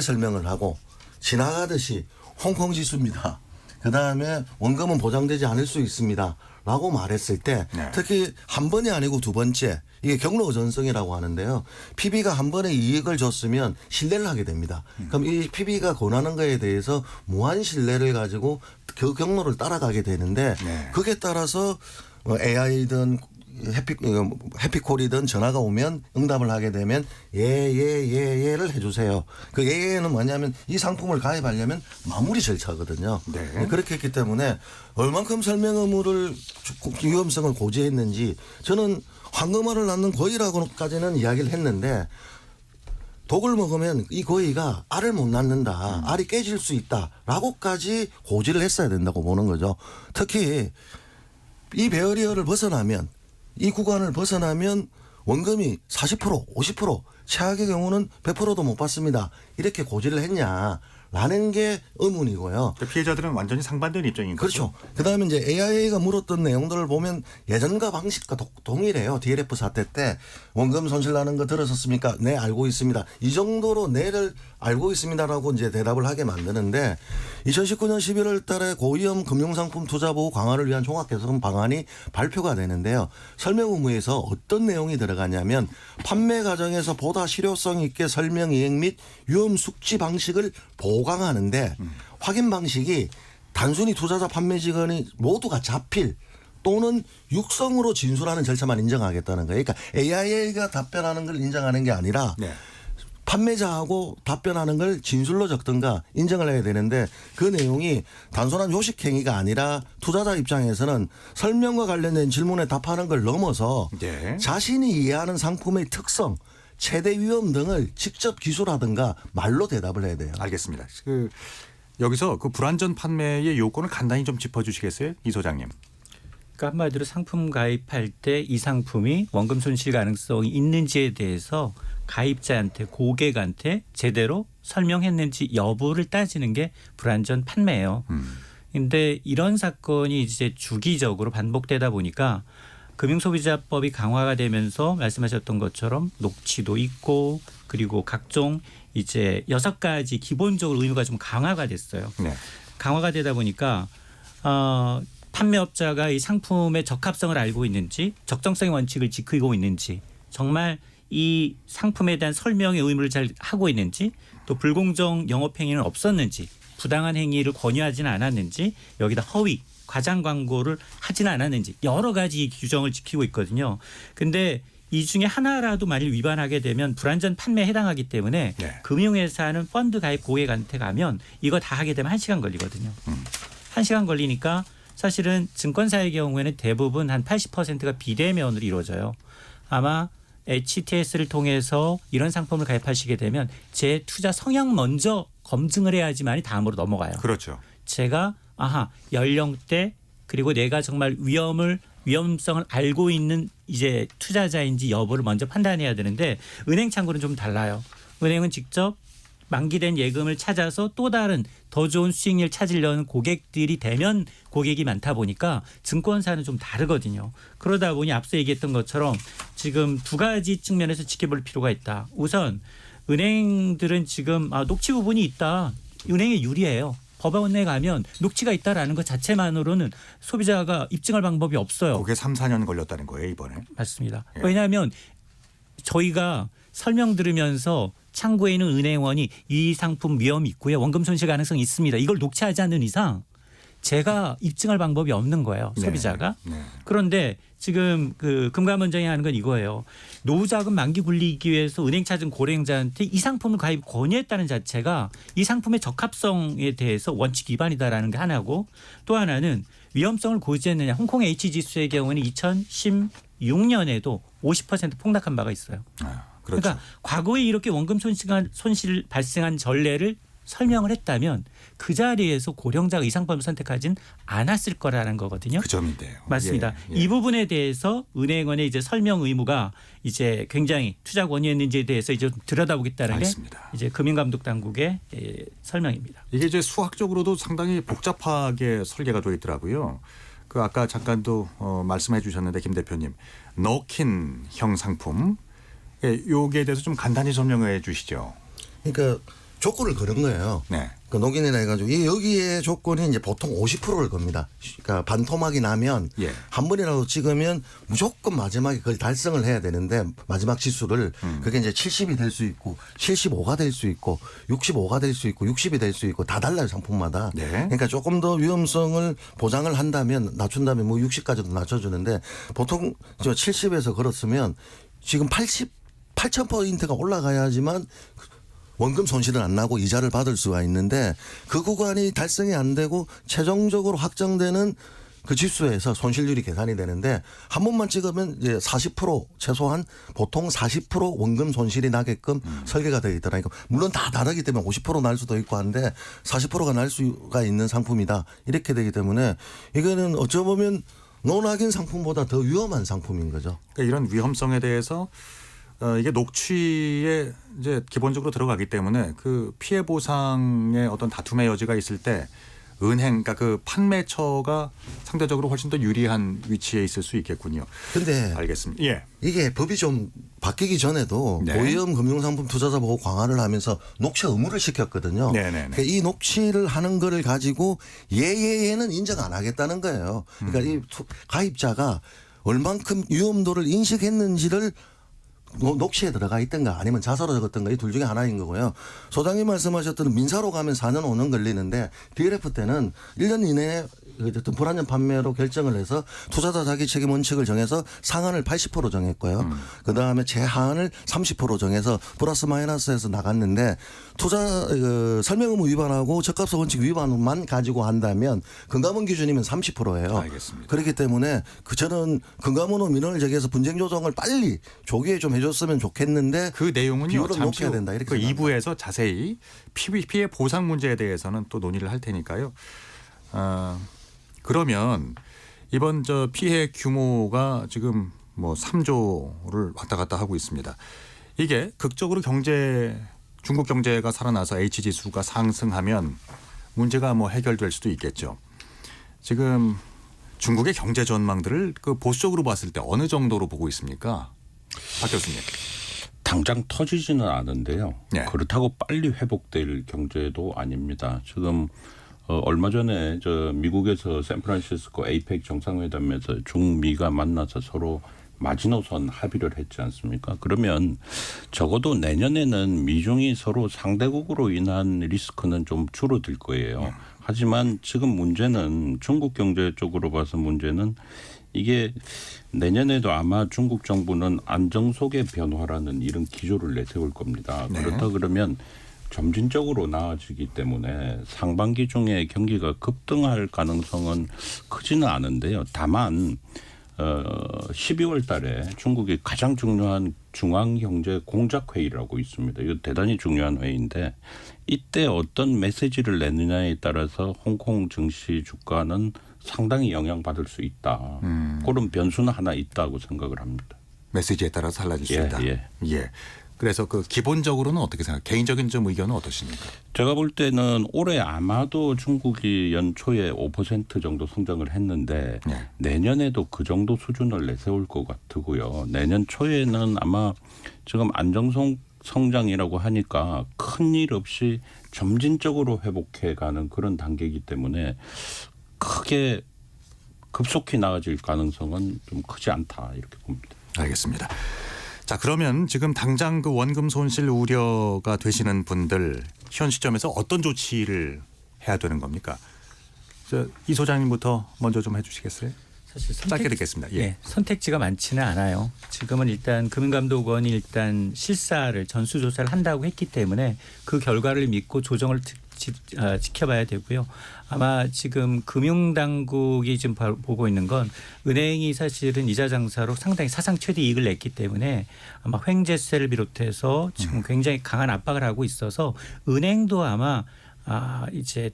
Speaker 10: 설명을 하고 지나가듯이 홍콩 지수입니다. 그다음에 원금은 보장되지 않을 수 있습니다. 라고 말했을 때
Speaker 2: 네.
Speaker 10: 특히 한 번이 아니고 두 번째 이게 경로 의존성이라고 하는데요. PB가 한 번에 이익을 줬으면 신뢰를 하게 됩니다. 그럼 이 PB가 권하는 거에 대해서 무한 신뢰를 가지고 그 경로를 따라가게 되는데
Speaker 2: 네.
Speaker 10: 그게 따라서 AI든 해피콜이든 전화가 오면 응답을 하게 되면 예를 해주세요. 그 예는 뭐냐면 이 상품을 가입하려면 마무리 절차거든요.
Speaker 2: 네.
Speaker 10: 그렇게 했기 때문에 얼만큼 설명 의무를 위험성을 고지했는지 저는 황금알을 낳는 고의라고까지는 이야기를 했는데 독을 먹으면 이 고의가 알을 못 낳는다. 알이 깨질 수 있다라고까지 고지를 했어야 된다고 보는 거죠. 특히 이 베어리어를 벗어나면 이 구간을 벗어나면 원금이 40%, 50%, 최악의 경우는 100%도 못 받습니다. 이렇게 고지를 했냐라는 게 의문이고요.
Speaker 2: 피해자들은 완전히 상반된 입장인 거죠.
Speaker 10: 그렇죠. 그다음에 이제 AIA가 물었던 내용들을 보면 예전과 방식과 동일해요. DLF 사태 때 원금 손실 나는 거 들으셨습니까? 네, 알고 있습니다. 이 정도로 네를 알고 있습니다라고 이제 대답을 하게 만드는데 2019년 11월 달에 고위험 금융상품 투자보호 강화를 위한 종합개선 방안이 발표가 되는데요. 설명 의무에서 어떤 내용이 들어가냐면 판매 과정에서 보다 실효성 있게 설명 이행 및 위험 숙지 방식을 보강하는데 확인 방식이 단순히 투자자 판매 직원이 모두가 자필 또는 육성으로 진술하는 절차만 인정하겠다는 거예요. 그러니까 AIA가 답변하는 걸 인정하는 게 아니라
Speaker 2: 네.
Speaker 10: 판매자하고 답변하는 걸 진술로 적든가 인정을 해야 되는데 그 내용이 단순한 요식행위가 아니라 투자자 입장에서는 설명과 관련된 질문에 답하는 걸 넘어서
Speaker 2: 네.
Speaker 10: 자신이 이해하는 상품의 특성, 최대 위험 등을 직접 기술하든가 말로 대답을 해야 돼요.
Speaker 2: 알겠습니다. 여기서 그 불안전 판매의 요건을 간단히 좀 짚어주시겠어요, 이 소장님?
Speaker 8: 그러니까 한마디로 상품 가입할 때 이 상품이 원금 손실 가능성이 있는지에 대해서 가입자한테 고객한테 제대로 설명했는지 여부를 따지는 게 불안전 판매예요. 근데 이런 사건이 이제 주기적으로 반복되다 보니까 금융소비자법이 강화가 되면서 말씀하셨던 것처럼 녹취도 있고 그리고 각종 이제 6가지 기본적으로 의무가 좀 강화가 됐어요.
Speaker 2: 네.
Speaker 8: 강화가 되다 보니까 판매업자가 이 상품의 적합성을 알고 있는지 적정성의 원칙을 지키고 있는지 정말 이 상품에 대한 설명의 의무를 잘 하고 있는지 또 불공정 영업행위는 없었는지 부당한 행위를 권유하지는 않았는지 여기다 허위 과장 광고를 하지는 않았는지 여러 가지 규정을 지키고 있거든요. 근데 이 중에 하나라도 만일 위반하게 되면 불안전 판매에 해당하기 때문에
Speaker 2: 네.
Speaker 8: 금융회사는 펀드 가입 고객한테 가면 이거 다 하게 되면 1시간 걸리거든요. 1시간 걸리니까 사실은 증권사의 경우에는 대부분 한 80%가 비대면으로 이루어져요. 아마 HTS를 통해서 이런 상품을 가입하시게 되면 제 투자 성향 먼저 검증을 해야지만이 다음으로 넘어가요.
Speaker 2: 그렇죠.
Speaker 8: 제가 연령대 그리고 내가 정말 위험성을 알고 있는 이제 투자자인지 여부를 먼저 판단해야 되는데 은행 창구는 좀 달라요. 은행은 직접 만기된 예금을 찾아서 또 다른 더 좋은 수익률 찾으려는 고객들이 대면 고객이 많다 보니까 증권사는 좀 다르거든요. 그러다 보니 앞서 얘기했던 것처럼 지금 두 가지 측면에서 지켜볼 필요가 있다. 우선 은행들은 지금 녹취 부분이 있다. 은행에 유리해요. 법원에 가면 녹취가 있다라는 것 자체만으로는 소비자가 입증할 방법이 없어요.
Speaker 2: 그게 3, 4년 걸렸다는 거예요, 이번에.
Speaker 8: 맞습니다.
Speaker 2: 예.
Speaker 8: 왜냐하면 저희가 설명 들으면서 창구에 있는 은행원이 이 상품 위험이 있고요. 원금 손실 가능성이 있습니다. 이걸 녹취하지 않는 이상 제가 입증할 방법이 없는 거예요. 소비자가.
Speaker 2: 네.
Speaker 8: 그런데 지금 그 금감원장이 하는 건 이거예요. 노후자금 만기 굴리기 위해서 은행 찾은 고령자한테 이 상품을 가입 권유했다는 자체가 이 상품의 적합성에 대해서 원칙 위반이다라는 게 하나고 또 하나는 위험성을 고지했느냐. 홍콩 H지수의 경우는 2016년에도 50% 폭락한 바가 있어요.
Speaker 2: 그렇죠.
Speaker 8: 그러니까 과거에 이렇게 원금 손실 발생한 전례를 설명을 했다면 그 자리에서 고령자가 이 상품을 선택하진 않았을 거라는 거거든요.
Speaker 2: 그 점인데요.
Speaker 8: 맞습니다.
Speaker 2: 예, 예.
Speaker 8: 이 부분에 대해서 은행원의 이제 설명 의무가 이제 굉장히 투자 권유였는지에 대해서 이제 좀 들여다보겠다는
Speaker 2: 알겠습니다.
Speaker 8: 게 이제 금융감독 당국의 설명입니다.
Speaker 2: 이게 이제 수학적으로도 상당히 복잡하게 설계가 되어 있더라고요. 그 아까 잠깐도 말씀해 주셨는데 김 대표님 넉인형 상품 요기에 대해서 좀 간단히 설명해 주시죠.
Speaker 10: 그러니까 조건을 거는 거예요.
Speaker 2: 네.
Speaker 10: 그 녹인이라 해가지고 여기에 조건이 이제 보통 50%를 겁니다. 그러니까 반토막이 나면
Speaker 2: 예.
Speaker 10: 한 번이라도 찍으면 무조건 마지막에 그걸 달성을 해야 되는데 마지막 지수를 그게 이제 70이 될 수 있고 75가 될 수 있고 65가 될 수 있고 60이 될 수 있고 다 달라요 상품마다.
Speaker 2: 네.
Speaker 10: 그러니까 조금 더 위험성을 보장을 한다면 낮춘다면 뭐 60까지도 낮춰주는데 보통 저 70에서 걸었으면 지금 8,000%가 올라가야지만 원금 손실은 안 나고 이자를 받을 수가 있는데 그 구간이 달성이 안 되고 최종적으로 확정되는 그 지수에서 손실률이 계산이 되는데 한 번만 찍으면 이제 40% 최소한 보통 40% 원금 손실이 나게끔 설계가 되어 있더라고요. 물론 다 다르기 때문에 50% 날 수도 있고 한데 40%가 날 수가 있는 상품이다. 이렇게 되기 때문에 이거는 어쩌보면 노낙인 상품보다 더 위험한 상품인 거죠.
Speaker 2: 그러니까 이런 위험성에 대해서 이게 녹취에 이제 기본적으로 들어가기 때문에 그 피해 보상의 어떤 다툼의 여지가 있을 때 은행, 그러니까 그 판매처가 상대적으로 훨씬 더 유리한 위치에 있을 수 있겠군요.
Speaker 10: 근데
Speaker 2: 알겠습니다. 예.
Speaker 10: 이게 법이 좀 바뀌기 전에도
Speaker 2: 네.
Speaker 10: 고위험 금융상품 투자자 보호 강화를 하면서 녹취 의무를 시켰거든요.
Speaker 2: 네네네.
Speaker 10: 그러니까 이 녹취를 하는 거를 가지고 예예예는 인정 안 하겠다는 거예요. 그러니까 이 가입자가 얼만큼 위험도를 인식했는지를 녹취에 들어가 있던가 아니면 자서로 적었던가 이 둘 중에 하나인 거고요. 소장님 말씀하셨던 민사로 가면 4년 5년 걸리는데 DLF 때는 1년 이내에 어쨌든 불안전 판매로 결정을 해서 투자자 자기 책임 원칙을 정해서 상한을 80% 정했고요. 그다음에 제한을 30% 정해서 플러스 마이너스해서 나갔는데 투자 설명 의무 위반하고 적합성 원칙 위반만 가지고 한다면 금감원 기준이면 30%예요.
Speaker 2: 알겠습니다.
Speaker 10: 그렇기 때문에 저는 금감원으로 민원을 제기해서 분쟁 조정을 빨리 조기에 좀 해줬으면 좋겠는데
Speaker 2: 그 내용은요.
Speaker 10: 비율을
Speaker 2: 잠시
Speaker 10: 높여야
Speaker 2: 후
Speaker 10: 된다 이렇게
Speaker 2: 그
Speaker 10: 생각합니다.
Speaker 2: 2부에서 자세히 피해 보상 문제에 대해서는 또 논의를 할 테니까요. 그러면 이번 저 피해 규모가 지금 뭐 3조를 왔다 갔다 하고 있습니다. 이게 극적으로 중국 경제가 살아나서 H 지수가 상승하면 문제가 뭐 해결될 수도 있겠죠. 지금 중국의 경제 전망들을 그 보수적으로 봤을 때 어느 정도로 보고 있습니까? 박 교수님.
Speaker 9: 당장 터지지는 않은데요.
Speaker 2: 네.
Speaker 9: 그렇다고 빨리 회복될 경제도 아닙니다. 지금 얼마 전에 미국에서 샌프란시스코 에이펙 정상회담에서 중미가 만나서 서로 마지노선 합의를 했지 않습니까? 그러면 적어도 내년에는 미중이 서로 상대국으로 인한 리스크는 좀 줄어들 거예요. 하지만 지금 문제는 중국 경제 쪽으로 봐서 문제는 이게 내년에도 아마 중국 정부는 안정 속의 변화라는 이런 기조를 내세울 겁니다.
Speaker 2: 네.
Speaker 9: 그렇다 그러면 점진적으로 나아지기 때문에 상반기 중에 경기가 급등할 가능성은 크지는 않은데요. 다만 12월 달에 중국이 가장 중요한 중앙경제공작회의라고 있습니다. 이거 대단히 중요한 회의인데 이때 어떤 메시지를 내느냐에 따라서 홍콩 증시 주가는 상당히 영향받을 수 있다. 그런 변수는 하나 있다고 생각을 합니다.
Speaker 2: 메시지에 따라서 달라질 수
Speaker 9: 예,
Speaker 2: 있다.
Speaker 9: 예.
Speaker 2: 예. 그래서 그 기본적으로는 어떻게 생각해요? 개인적인 좀 의견은 어떠십니까?
Speaker 9: 제가 볼 때는 올해 아마도 중국이 연초에 5% 정도 성장을 했는데
Speaker 2: 네.
Speaker 9: 내년에도 그 정도 수준을 내세울 것 같고요. 내년 초에는 아마 지금 안정성 성장이라고 하니까 큰일 없이 점진적으로 회복해가는 그런 단계이기 때문에 크게 급속히 나아질 가능성은 좀 크지 않다 이렇게 봅니다.
Speaker 2: 알겠습니다. 자, 그러면 지금 당장 그 원금 손실 우려가 되시는 분들 현 시점에서 어떤 조치를 해야 되는 겁니까? 이 소장님부터 먼저 좀 해주시겠어요?
Speaker 8: 사실
Speaker 2: 짧게 듣겠습니다. 예.
Speaker 8: 네, 선택지가 많지는 않아요. 지금은 일단 금융감독원이 일단 실사를 전수조사를 한다고 했기 때문에 그 결과를 믿고 조정을 지켜봐야 되고요. 아마 지금 금융당국이 지금 보고 있는 건 은행이 사실은 이자 장사로 상당히 사상 최대 이익을 냈기 때문에 아마 횡재세를 비롯해서 지금 굉장히 강한 압박을 하고 있어서 은행도 아마 이제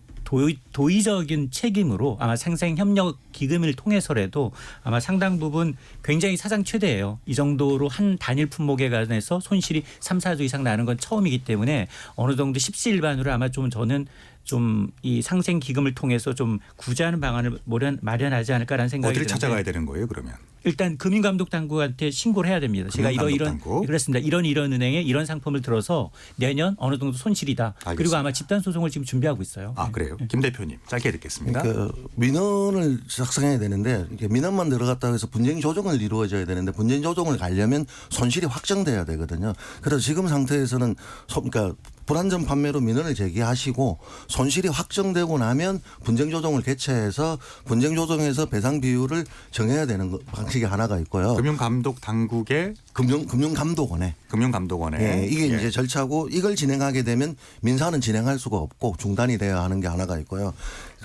Speaker 8: 도의적인 책임으로 아마 상생협력 기금을 통해서라도 아마 상당 부분 굉장히 사상 최대예요. 이 정도로 한 단일 품목에 관해서 손실이 3, 4조 이상 나는 건 처음이기 때문에 어느 정도 십시일반으로 아마 좀 저는 좀 이 상생 기금을 통해서 좀 구제하는 방안을 마련하지 않을까라는 생각이
Speaker 2: 어디를
Speaker 8: 드는데
Speaker 2: 찾아가야 되는 거예요, 그러면?
Speaker 8: 일단 금융감독당국한테 신고를 해야 됩니다. 제가 이런
Speaker 2: 금융감독당국.
Speaker 8: 그렇습니다. 이런 은행에 이런 상품을 들어서 내년 어느 정도 손실이다.
Speaker 2: 알겠습니다.
Speaker 8: 그리고 아마 집단 소송을 지금 준비하고 있어요.
Speaker 2: 아, 그래요? 김 대표님 짧게 듣겠습니다.
Speaker 10: 그 민원을 작성해야 되는데 이렇게 민원만 들어갔다고 해서 분쟁 조정을 이루어져야 되는데 분쟁 조정을 가려면 손실이 확정돼야 되거든요. 그래서 지금 상태에서는 그러니까 불안전 판매로 민원을 제기하시고 손실이 확정되고 나면 분쟁 조정을 개최해서 분쟁 조정에서 배상 비율을 정해야 되는 방식이 하나가 있고요.
Speaker 2: 금융감독 당국의
Speaker 10: 금융감독원에.
Speaker 2: 금융감독원에
Speaker 10: 이게 이제 절차고 이걸 진행하게 되면 민사는 진행할 수가 없고 중단이 돼야 하는 게 하나가 있고요.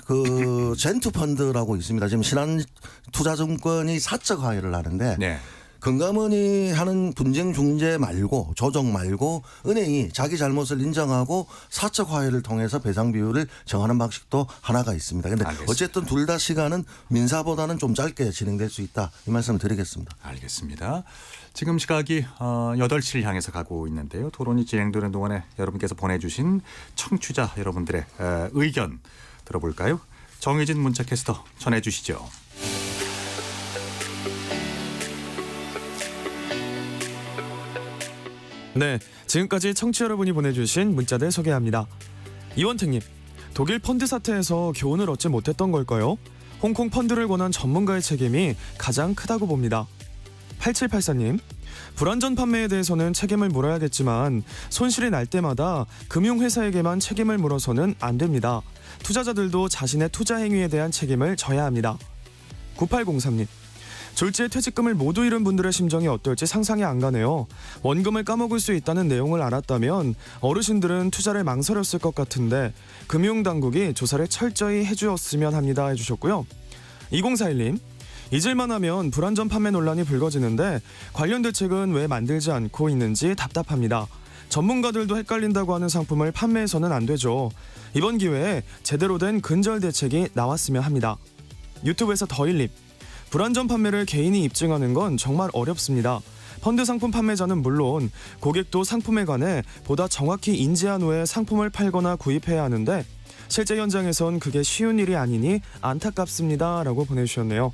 Speaker 10: 그 젠투펀드라고 있습니다. 지금 신한투자증권이 사적 화해를 하는데
Speaker 2: 네.
Speaker 10: 금감원이 하는 분쟁 중재 말고 조정 말고 은행이 자기 잘못을 인정하고 사적 화해를 통해서 배상 비율을 정하는 방식도 하나가 있습니다. 그런데 어쨌든 둘 다 시간은 민사보다는 좀 짧게 진행될 수 있다. 이 말씀을 드리겠습니다.
Speaker 2: 알겠습니다. 지금 시각이 8시를 향해서 가고 있는데요. 토론이 진행되는 동안에 여러분께서 보내주신 청취자 여러분들의 의견 들어볼까요? 정의진 문자캐스터 전해주시죠.
Speaker 11: 네, 지금까지 청취자 여러분이 보내주신 문자들 소개합니다. 이원택님, 독일 펀드 사태에서 교훈을 얻지 못했던 걸까요? 홍콩 펀드를 권한 전문가의 책임이 가장 크다고 봅니다. 8784님, 불안전 판매에 대해서는 책임을 물어야겠지만 손실이 날 때마다 금융회사에게만 책임을 물어서는 안 됩니다. 투자자들도 자신의 투자 행위에 대한 책임을 져야 합니다. 9803님, 졸지에 퇴직금을 모두 잃은 분들의 심정이 어떨지 상상이 안 가네요. 원금을 까먹을 수 있다는 내용을 알았다면 어르신들은 투자를 망설였을 것 같은데 금융당국이 조사를 철저히 해주었으면 합니다 해주셨고요. 2041님, 잊을만 하면 불안전 판매 논란이 불거지는데 관련 대책은 왜 만들지 않고 있는지 답답합니다. 전문가들도 헷갈린다고 하는 상품을 판매해서는 안 되죠. 이번 기회에 제대로 된 근절 대책이 나왔으면 합니다. 유튜브에서 더일님, 불안전 판매를 개인이 입증하는 건 정말 어렵습니다. 펀드 상품 판매자는 물론 고객도 상품에 관해 보다 정확히 인지한 후에 상품을 팔거나 구입해야 하는데 실제 현장에선 그게 쉬운 일이 아니니 안타깝습니다 라고 보내주셨네요.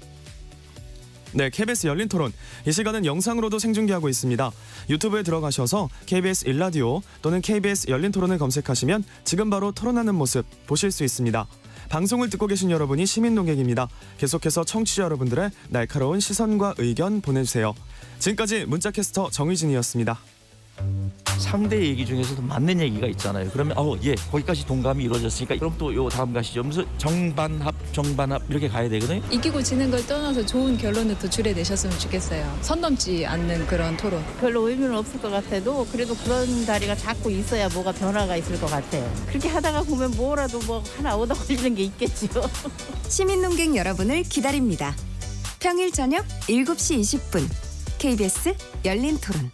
Speaker 11: 네, KBS 열린 토론. 이 시간은 영상으로도 생중계하고 있습니다. 유튜브에 들어가셔서 KBS 1라디오 또는 KBS 열린 토론을 검색하시면 지금 바로 토론하는 모습 보실 수 있습니다. 방송을 듣고 계신 여러분이 시민 농객입니다. 계속해서 청취자 여러분들의 날카로운 시선과 의견 보내주세요. 지금까지 문자캐스터 정의진이었습니다.
Speaker 12: 상대 얘기 중에서도 맞는 얘기가 있잖아요. 그러면 거기까지 동감이 이루어졌으니까 그럼 또 요 다음 가시죠. 무슨 정반합 이렇게 가야 되거든요.
Speaker 13: 이기고 지는 걸 떠나서 좋은 결론을 도출해내셨으면 좋겠어요. 선 넘지 않는 그런 토론.
Speaker 14: 별로 의미는 없을 것 같아도 그래도 그런 자리가 자꾸 있어야 뭐가 변화가 있을 것 같아요. 그렇게 하다가 보면 뭐라도 하나 얻어 걸리는 게 있겠죠.
Speaker 15: 시민농객 여러분을 기다립니다. 평일 저녁 7시 20분 KBS 열린 토론.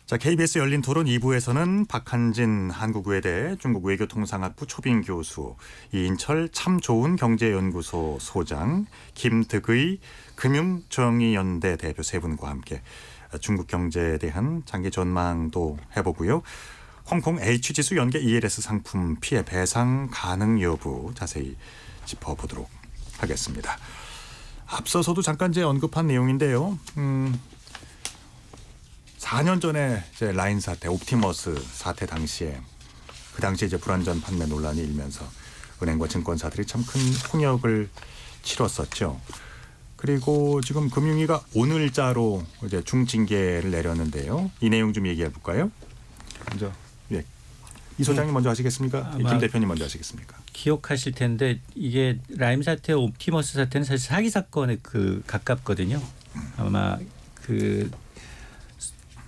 Speaker 2: 자, KBS 열린 토론 2부에서는 박한진 한국외대 중국 외교통상학부 초빙 교수, 이인철 참 좋은 경제연구소 소장, 김득의 금융정의연대 대표 세 분과 함께 중국 경제에 대한 장기 전망도 해보고요. 홍콩 H지수 연계 ELS 상품 피해 배상 가능 여부 자세히 짚어보도록 하겠습니다. 앞서서도 잠깐 언급한 내용인데요. 4년 전에 이제 라인 사태, 옵티머스 사태 당시에 그 당시에 이제 불안전 판매 논란이 일면서 은행과 증권사들이 참 큰 홍역을 치렀었죠. 그리고 지금 금융위가 오늘자로 이제 중징계를 내렸는데요. 이 내용 좀 얘기해 볼까요? 먼저 이 소장님 먼저 하시겠습니까? 김 대표님 먼저 하시겠습니까?
Speaker 8: 기억하실 텐데 이게 라임 사태, 옵티머스 사태는 사실 사기 사건에 가깝거든요. 아마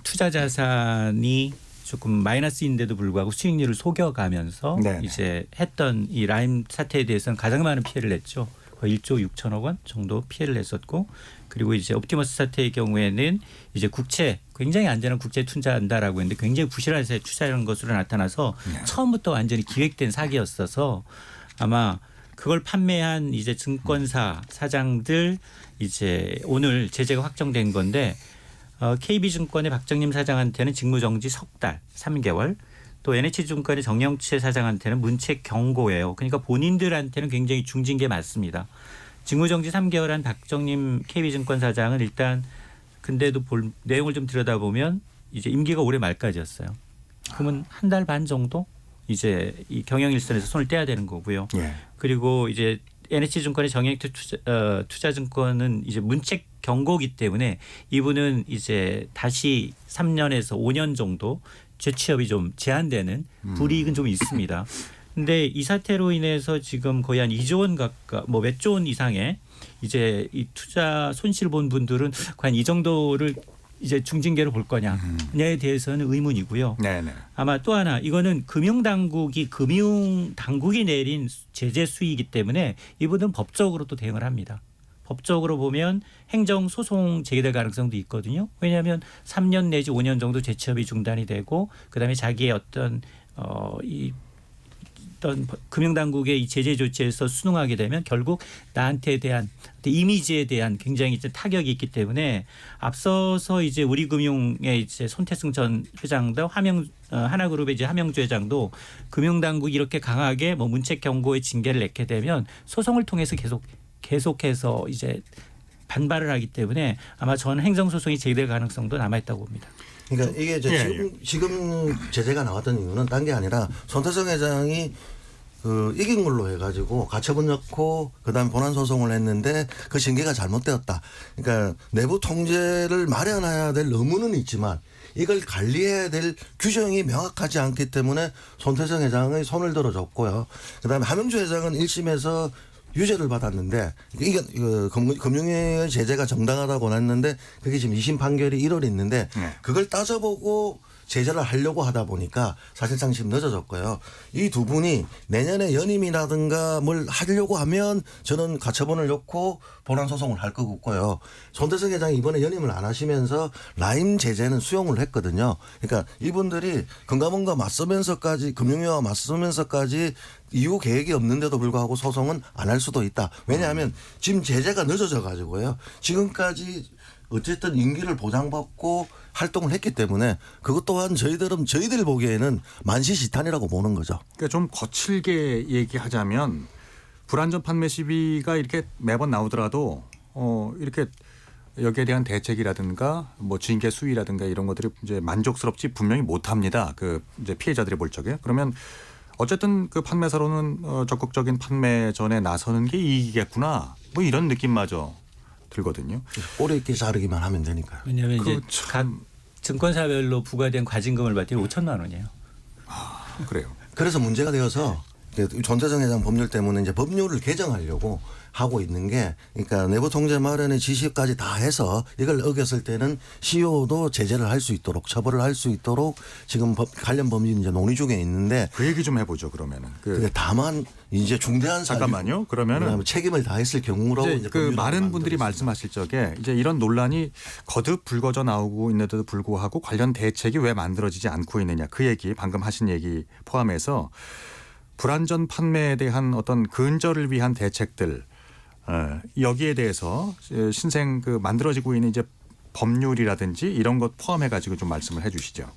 Speaker 8: 투자 자산이 조금 마이너스인데도 불구하고 수익률을 속여가면서 이제 했던 이 라임 사태에 대해서는 가장 많은 피해를 냈죠. 거의 1조 6천억 원 정도 피해를 냈었고 그리고 이제 옵티머스 사태의 경우에는 이제 국채 굉장히 안전한 국채 투자한다라고 했는데 굉장히 부실한 투자하는 것으로 나타나서 처음부터 완전히 기획된 사기였어서 아마 그걸 판매한 이제 증권사 사장들 이제 오늘 제재가 확정된 건데 KB증권의 박정림 사장한테는 직무정지 석 달 3개월 또 NH증권의 정영채 사장한테는 문책 경고예요. 그러니까 본인들한테는 굉장히 중징계 게 맞습니다. 직무정지 3개월 한 박정림 KB증권 사장은 일단 근데도 내용을 좀 들여다보면 이제 임기가 올해 말까지였어요. 그러면 한 달 반 정도 이제 이 경영일선에서 손을 떼야 되는 거고요.
Speaker 2: 예.
Speaker 8: 그리고 이제 NH증권의 정영채 투자증권은 이제 문책 경고기 때문에 이분은 이제 다시 3년에서 5년 정도 재취업이 좀 제한되는 불이익은 좀 있습니다. 근데 이 사태로 인해서 지금 거의 한 2조 원 가까 뭐 몇 조 원 이상의 이제 이 투자 손실 본 분들은 과연 이 정도를 이제 중징계로 볼 거냐에 대해서는 의문이고요.
Speaker 2: 네네.
Speaker 8: 아마 또 하나 이거는 금융당국이 내린 제재 수위이기 때문에 이분은 법적으로 또 대응을 합니다. 법적으로 보면 행정소송 제기될 가능성도 있거든요. 왜냐하면 3년 내지 5년 정도 재취업이 중단이 되고 그다음에 자기의 어떤 금융당국의 이 제재 조치에서 순응하게 되면 결국 나한테 대한 이미지에 대한 굉장히 이제 타격이 있기 때문에 앞서서 이제 우리금융의 이제 손태승 전 회장도 하나그룹의 이제 함영주 회장도 금융당국이 이렇게 강하게 뭐 문책 경고의 징계를 냈게 되면 소송을 통해서 계속해서 이제 반발을 하기 때문에 아마 저는 행정소송이 제기될 가능성도 남아있다고 봅니다.
Speaker 10: 그러니까 이게 이제 지금 제재가 나왔던 이유는 딴 게 아니라 손태성 회장이 이긴 걸로 해가지고 가처분 넣고 그다음에 본안 소송을 했는데 그 징계가 잘못되었다. 그러니까 내부 통제를 마련해야 될 의무는 있지만 이걸 관리해야 될 규정이 명확하지 않기 때문에 손태성 회장의 손을 들어줬고요. 그다음에 함영주 회장은 1심에서 유죄를 받았는데 이게 금융의 제재가 정당하다고 났는데 그게 지금 2심 판결이 1월에 있는데 그걸 따져보고 제재를 하려고 하다 보니까 사실상 지금 늦어졌고요. 이 두 분이 내년에 연임이라든가 뭘 하려고 하면 저는 가처분을 넣고 본안 소송을 할 것 같고요. 손태성 회장이 이번에 연임을 안 하시면서 라임 제재는 수용을 했거든요. 그러니까 이분들이 금감원과 맞서면서까지 금융위와 맞서면서까지 이후 계획이 없는데도 불구하고 소송은 안 할 수도 있다. 왜냐하면 지금 제재가 늦어져 가지고요. 지금까지 어쨌든 임기를 보장받고 활동을 했기 때문에 그것 또한 저희들 보기에는 만시지탄이라고 보는 거죠.
Speaker 2: 그러니까 좀 거칠게 얘기하자면 불안전 판매 시비가 이렇게 매번 나오더라도 이렇게 여기에 대한 대책이라든가 뭐 징계 수위라든가 이런 것들이 이제 만족스럽지 분명히 못합니다. 그 이제 피해자들이 볼 적에 그러면 어쨌든 그 판매사로는 적극적인 판매 전에 나서는 게 이익이겠구나 뭐 이런 느낌마저 들거든요.
Speaker 10: 꼬리 있게 자르기만 하면 되니까요.
Speaker 8: 왜냐하면 이제 각 증권사별로 부과된 과징금을 받으면 5천만 원이에요.
Speaker 2: 그래요.
Speaker 10: 그래서 문제가 되어서 손태성 회장 법률 때문에 이제 법률을 개정하려고 하고 있는 게 그러니까 내부 통제 마련의 지시까지 다 해서 이걸 어겼을 때는 CEO도 제재를 할 수 있도록 처벌을 할 수 있도록 지금 관련 법률이 이제 논의 중에 있는데
Speaker 2: 그 얘기 좀 해보죠 그러면은.
Speaker 10: 다만 이제 중대한
Speaker 2: 잠깐만요. 그러면은
Speaker 10: 책임을 다했을 경우라고
Speaker 2: 이제 그 많은 분들이 말씀하실 적에 이제 이런 논란이 거듭 불거져 나오고 있는데도 불구하고 관련 대책이 왜 만들어지지 않고 있느냐 그 얘기 방금 하신 얘기 포함해서 불안전 판매에 대한 어떤 근절을 위한 대책들 여기에 대해서 신생 그 만들어지고 있는 이제 법률이라든지 이런 것 포함해 가지고 좀 말씀을 해주시죠.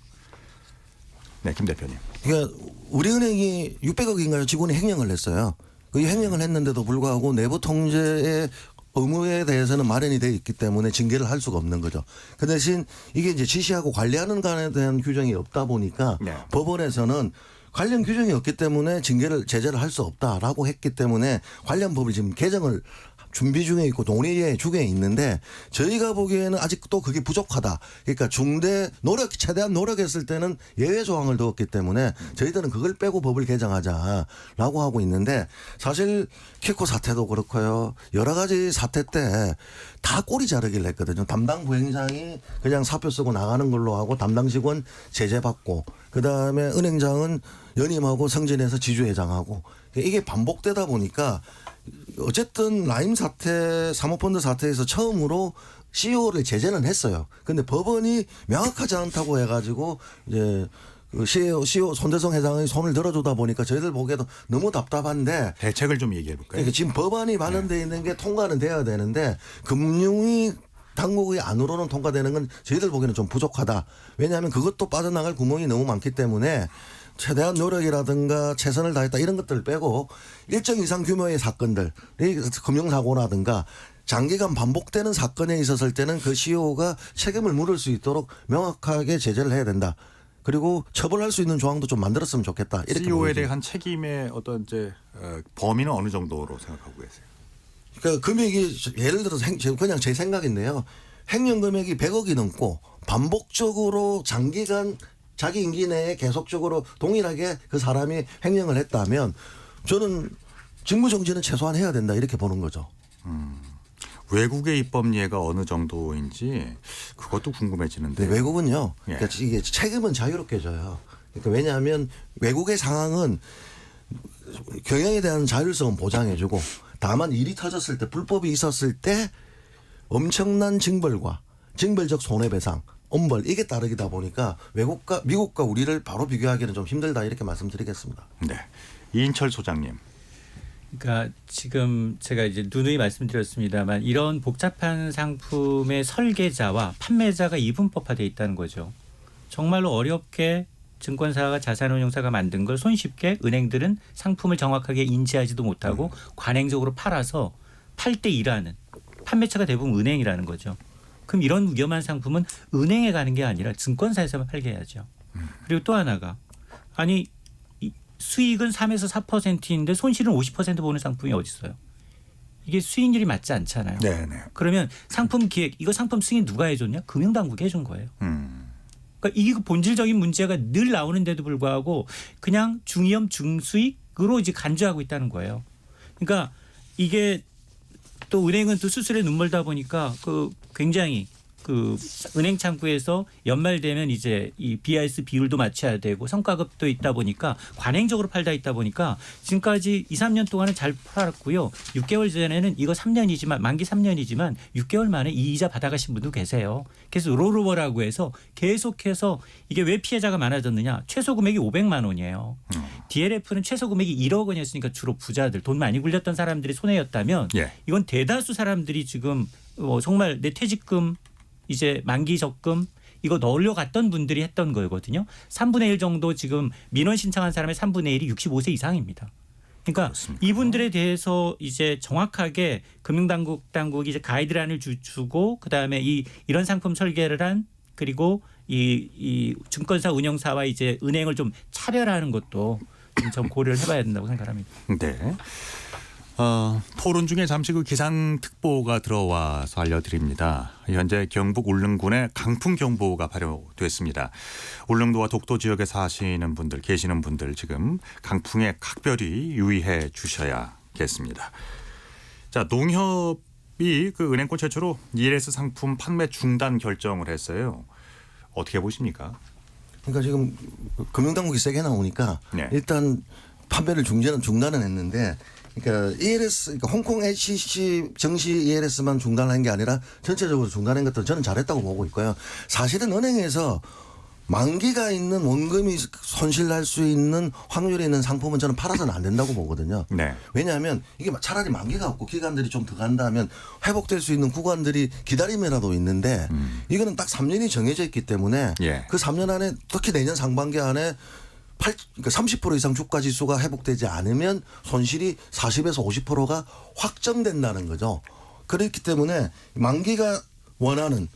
Speaker 2: 네, 김 대표님.
Speaker 10: 그러니까 우리은행이 600억인가요 직원이 횡령을 했어요. 그 횡령을 했는데도 불구하고 내부 통제의 의무에 대해서는 마련이 되어 있기 때문에 징계를 할 수가 없는 거죠. 그 대신 이게 이제 지시하고 관리하는 것에 대한 규정이 없다 보니까 법원에서는 관련 규정이 없기 때문에 제재를 할 수 없다라고 했기 때문에 관련 법을 지금 개정을 준비 중에 있고 논의 중에 있는데 저희가 보기에는 아직도 그게 부족하다. 그러니까 최대한 노력했을 때는 예외 조항을 넣었기 때문에 저희들은 그걸 빼고 법을 개정하자라고 하고 있는데 사실 키코 사태도 그렇고요. 여러 가지 사태 때 다 꼬리 자르기를 했거든요. 담당 부행장이 그냥 사표 쓰고 나가는 걸로 하고 담당 직원 제재받고 그다음에 은행장은 연임하고 승진해서 지주회장하고 이게 반복되다 보니까 어쨌든 라임 사태, 사모펀드 사태에서 처음으로 CEO를 제재는 했어요. 근데 법원이 명확하지 않다고 해가지고 이제 그 CEO 손대성 회장의 손을 들어주다 보니까 저희들 보기에도 너무 답답한데
Speaker 2: 대책을 좀 얘기해 볼까요?
Speaker 10: 그러니까 지금 법안이 마련되어 있는 게 통과는 돼야 되는데 금융위 당국의 안으로는 통과되는 건 저희들 보기에는 좀 부족하다. 왜냐하면 그것도 빠져나갈 구멍이 너무 많기 때문에 최대한 노력이라든가 최선을 다했다 이런 것들을 빼고 일정 이상 규모의 사건들, 금융사고라든가 장기간 반복되는 사건에 있었을 때는 그 CEO가 책임을 물을 수 있도록 명확하게 제재를 해야 된다. 그리고 처벌할 수 있는 조항도 좀 만들었으면 좋겠다. 이렇게
Speaker 2: CEO에
Speaker 10: 보여집니다.
Speaker 2: 대한 책임의 어떤 이제 범위는 어느 정도로 생각하고 계세요?
Speaker 10: 그러니까 금액이 예를 들어서 그냥 제 생각인데요. 횡령 금액이 100억이 넘고 반복적으로 장기간 자기 임기 내에 계속적으로 동일하게 그 사람이 횡령을 했다면 저는 직무정지는 최소한 해야 된다 이렇게 보는 거죠.
Speaker 2: 외국의 입법예가 어느 정도인지 그것도 궁금해지는데.
Speaker 10: 네, 외국은요.
Speaker 2: 예.
Speaker 10: 그러니까 이게 책임은 자유롭게 져요. 그러니까 왜냐하면 외국의 상황은 경영에 대한 자율성은 보장해주고 다만 일이 터졌을 때 불법이 있었을 때 엄청난 징벌과 징벌적 손해배상, 엄벌 이게 따르다 보니까 외국과 미국과 우리를 바로 비교하기는 좀 힘들다 이렇게 말씀드리겠습니다.
Speaker 2: 네, 이인철 소장님.
Speaker 8: 그러니까 지금 제가 이제 누누이 말씀드렸습니다만 이런 복잡한 상품의 설계자와 판매자가 이분법화되어 있다는 거죠. 정말로 어렵게 증권사가 자산운용사가 만든 걸 손쉽게 은행들은 상품을 정확하게 인지하지도 못하고 관행적으로 팔아서 팔 때 일하는 판매처가 대부분 은행이라는 거죠. 그럼 이런 위험한 상품은 은행에 가는 게 아니라 증권사에서만 팔게 해야죠. 그리고 또 하나가 아니 수익은 3에서 4%인데 손실은 50% 보는 상품이 어디 있어요? 이게 수익률이 맞지 않잖아요.
Speaker 2: 네네.
Speaker 8: 그러면 상품 기획 이거 상품 승인 누가 해줬냐? 금융당국이 해준 거예요. 그러니까 이게 본질적인 문제가 늘 나오는데도 불구하고 그냥 중위험 중수익으로 이제 간주하고 있다는 거예요. 그러니까 이게 또 은행은 또 수술에 눈멀다 보니까 그 굉장히 그 은행 창구에서 연말 되면 이제 이 BIS 비율도 맞춰야 되고 성과급도 있다 보니까 관행적으로 팔다 있다 보니까 지금까지 2, 3년 동안은 잘 팔았고요. 6개월 전에는 이거 3년이지만 만기 3년이지만 6개월 만에 이 이자 받아가신 분도 계세요. 그래서 롤오버라고 해서 계속해서 이게 왜 피해자가 많아졌느냐. 최소 금액이 500만 원이에요. DLF는 최소 금액이 1억 원이었으니까 주로 부자들 돈 많이 굴렸던 사람들이 손해였다면
Speaker 2: 예.
Speaker 8: 이건 대다수 사람들이 지금 정말 내 퇴직금 이제 만기 적금 이거 넣으려 갔던 분들이 했던 거거든요. 3분의 1 정도 지금 민원 신청한 사람의 3분의 1이 65세 이상입니다. 그러니까
Speaker 2: 그렇습니까?
Speaker 8: 이분들에 대해서 이제 정확하게 금융당국이 이제 가이드라인을 주고 그다음에 이런 상품 설계를 한 그리고 이 증권사 운영사와 이제 은행을 좀 차별하는 것도 좀 고려를 해봐야 된다고 생각합니다.
Speaker 2: 네. 토론 중에 잠시 그 기상특보가 들어와서 알려드립니다. 현재 경북 울릉군에 강풍경보가 발효됐습니다. 울릉도와 독도 지역에 사시는 분들, 계시는 분들 지금 강풍에 각별히 유의해 주셔야겠습니다. 자, 농협이 그 은행권 최초로 ELS 상품 판매 중단 결정을 했어요. 어떻게 보십니까?
Speaker 10: 그러니까 지금 금융당국이 세게 나오니까
Speaker 2: 네.
Speaker 10: 일단 판매를 중단은 했는데 그러니까 ELS, 그러니까 홍콩 HCC 정시 ELS만 중단한 게 아니라 전체적으로 중단한 것도 저는 잘했다고 보고 있고요. 사실은 은행에서 만기가 있는 원금이 손실날 수 있는 확률이 있는 상품은 저는 팔아서는 안 된다고 보거든요.
Speaker 2: 네.
Speaker 10: 왜냐하면 이게 차라리 만기가 없고 기간들이 좀 더 간다면 회복될 수 있는 구간들이 기다림이라도 있는데 이거는 딱 3년이 정해져 있기 때문에
Speaker 2: 예.
Speaker 10: 그 3년 안에 특히 내년 상반기 안에 그러니까 30% 이상 주가 지수가 회복되지 않으면 손실이 40에서 50%가 확정된다는 거죠. 그렇기 때문에 만기가 원하는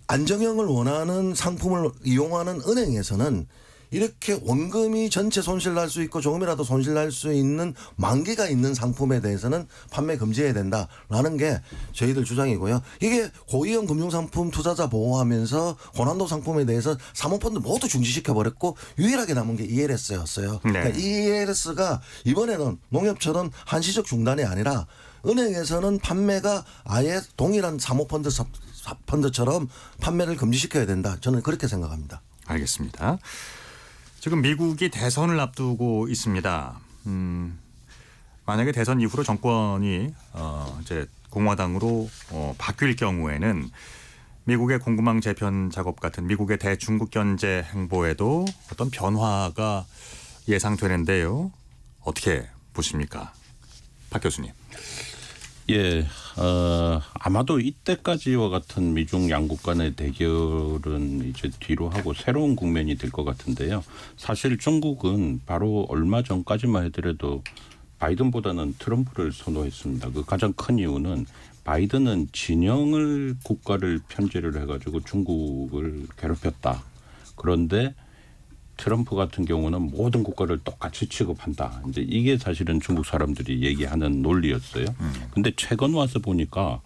Speaker 10: 안정형을 원하는 상품을 이용하는 은행에서는 이렇게 원금이 전체 손실날 수 있고 조금이라도 손실날 수 있는 만기가 있는 상품에 대해서는 판매 금지해야 된다라는 게 저희들 주장이고요. 이게 고위험 금융상품 투자자 보호하면서 고난도 상품에 대해서 사모펀드 모두 중지시켜버렸고 유일하게 남은 게 ELS였어요.
Speaker 2: 네.
Speaker 10: 그러니까 ELS가 이번에는 농협처럼 한시적 중단이 아니라 은행에서는 판매가 아예 동일한 사모펀드처럼 판매를 금지시켜야 된다. 저는 그렇게 생각합니다.
Speaker 2: 알겠습니다. 지금 미국이 대선을 앞두고 있습니다. 만약에 대선 이후로 정권이 이제 공화당으로 바뀔 경우에는 미국의 공급망 재편 작업 같은 미국의 대중국 견제 행보에도 어떤 변화가 예상되는데요. 어떻게 보십니까, 박 교수님?
Speaker 9: 예, 아마도 이때까지와 같은 미중 양국 간의 대결은 이제 뒤로 하고 새로운 국면이 될 것 같은데요. 사실 중국은 바로 얼마 전까지만 해더라도 바이든보다는 트럼프를 선호했습니다. 그 가장 큰 이유는 바이든은 진영을 국가를 편제를 해가지고 중국을 괴롭혔다. 그런데 트럼프 같은 경우는 모든 국가를 똑같이 취급한다. 이제 이게 사실은 중국 사람들이 얘기하는 논리였어요. 근데 최근 와서 보니까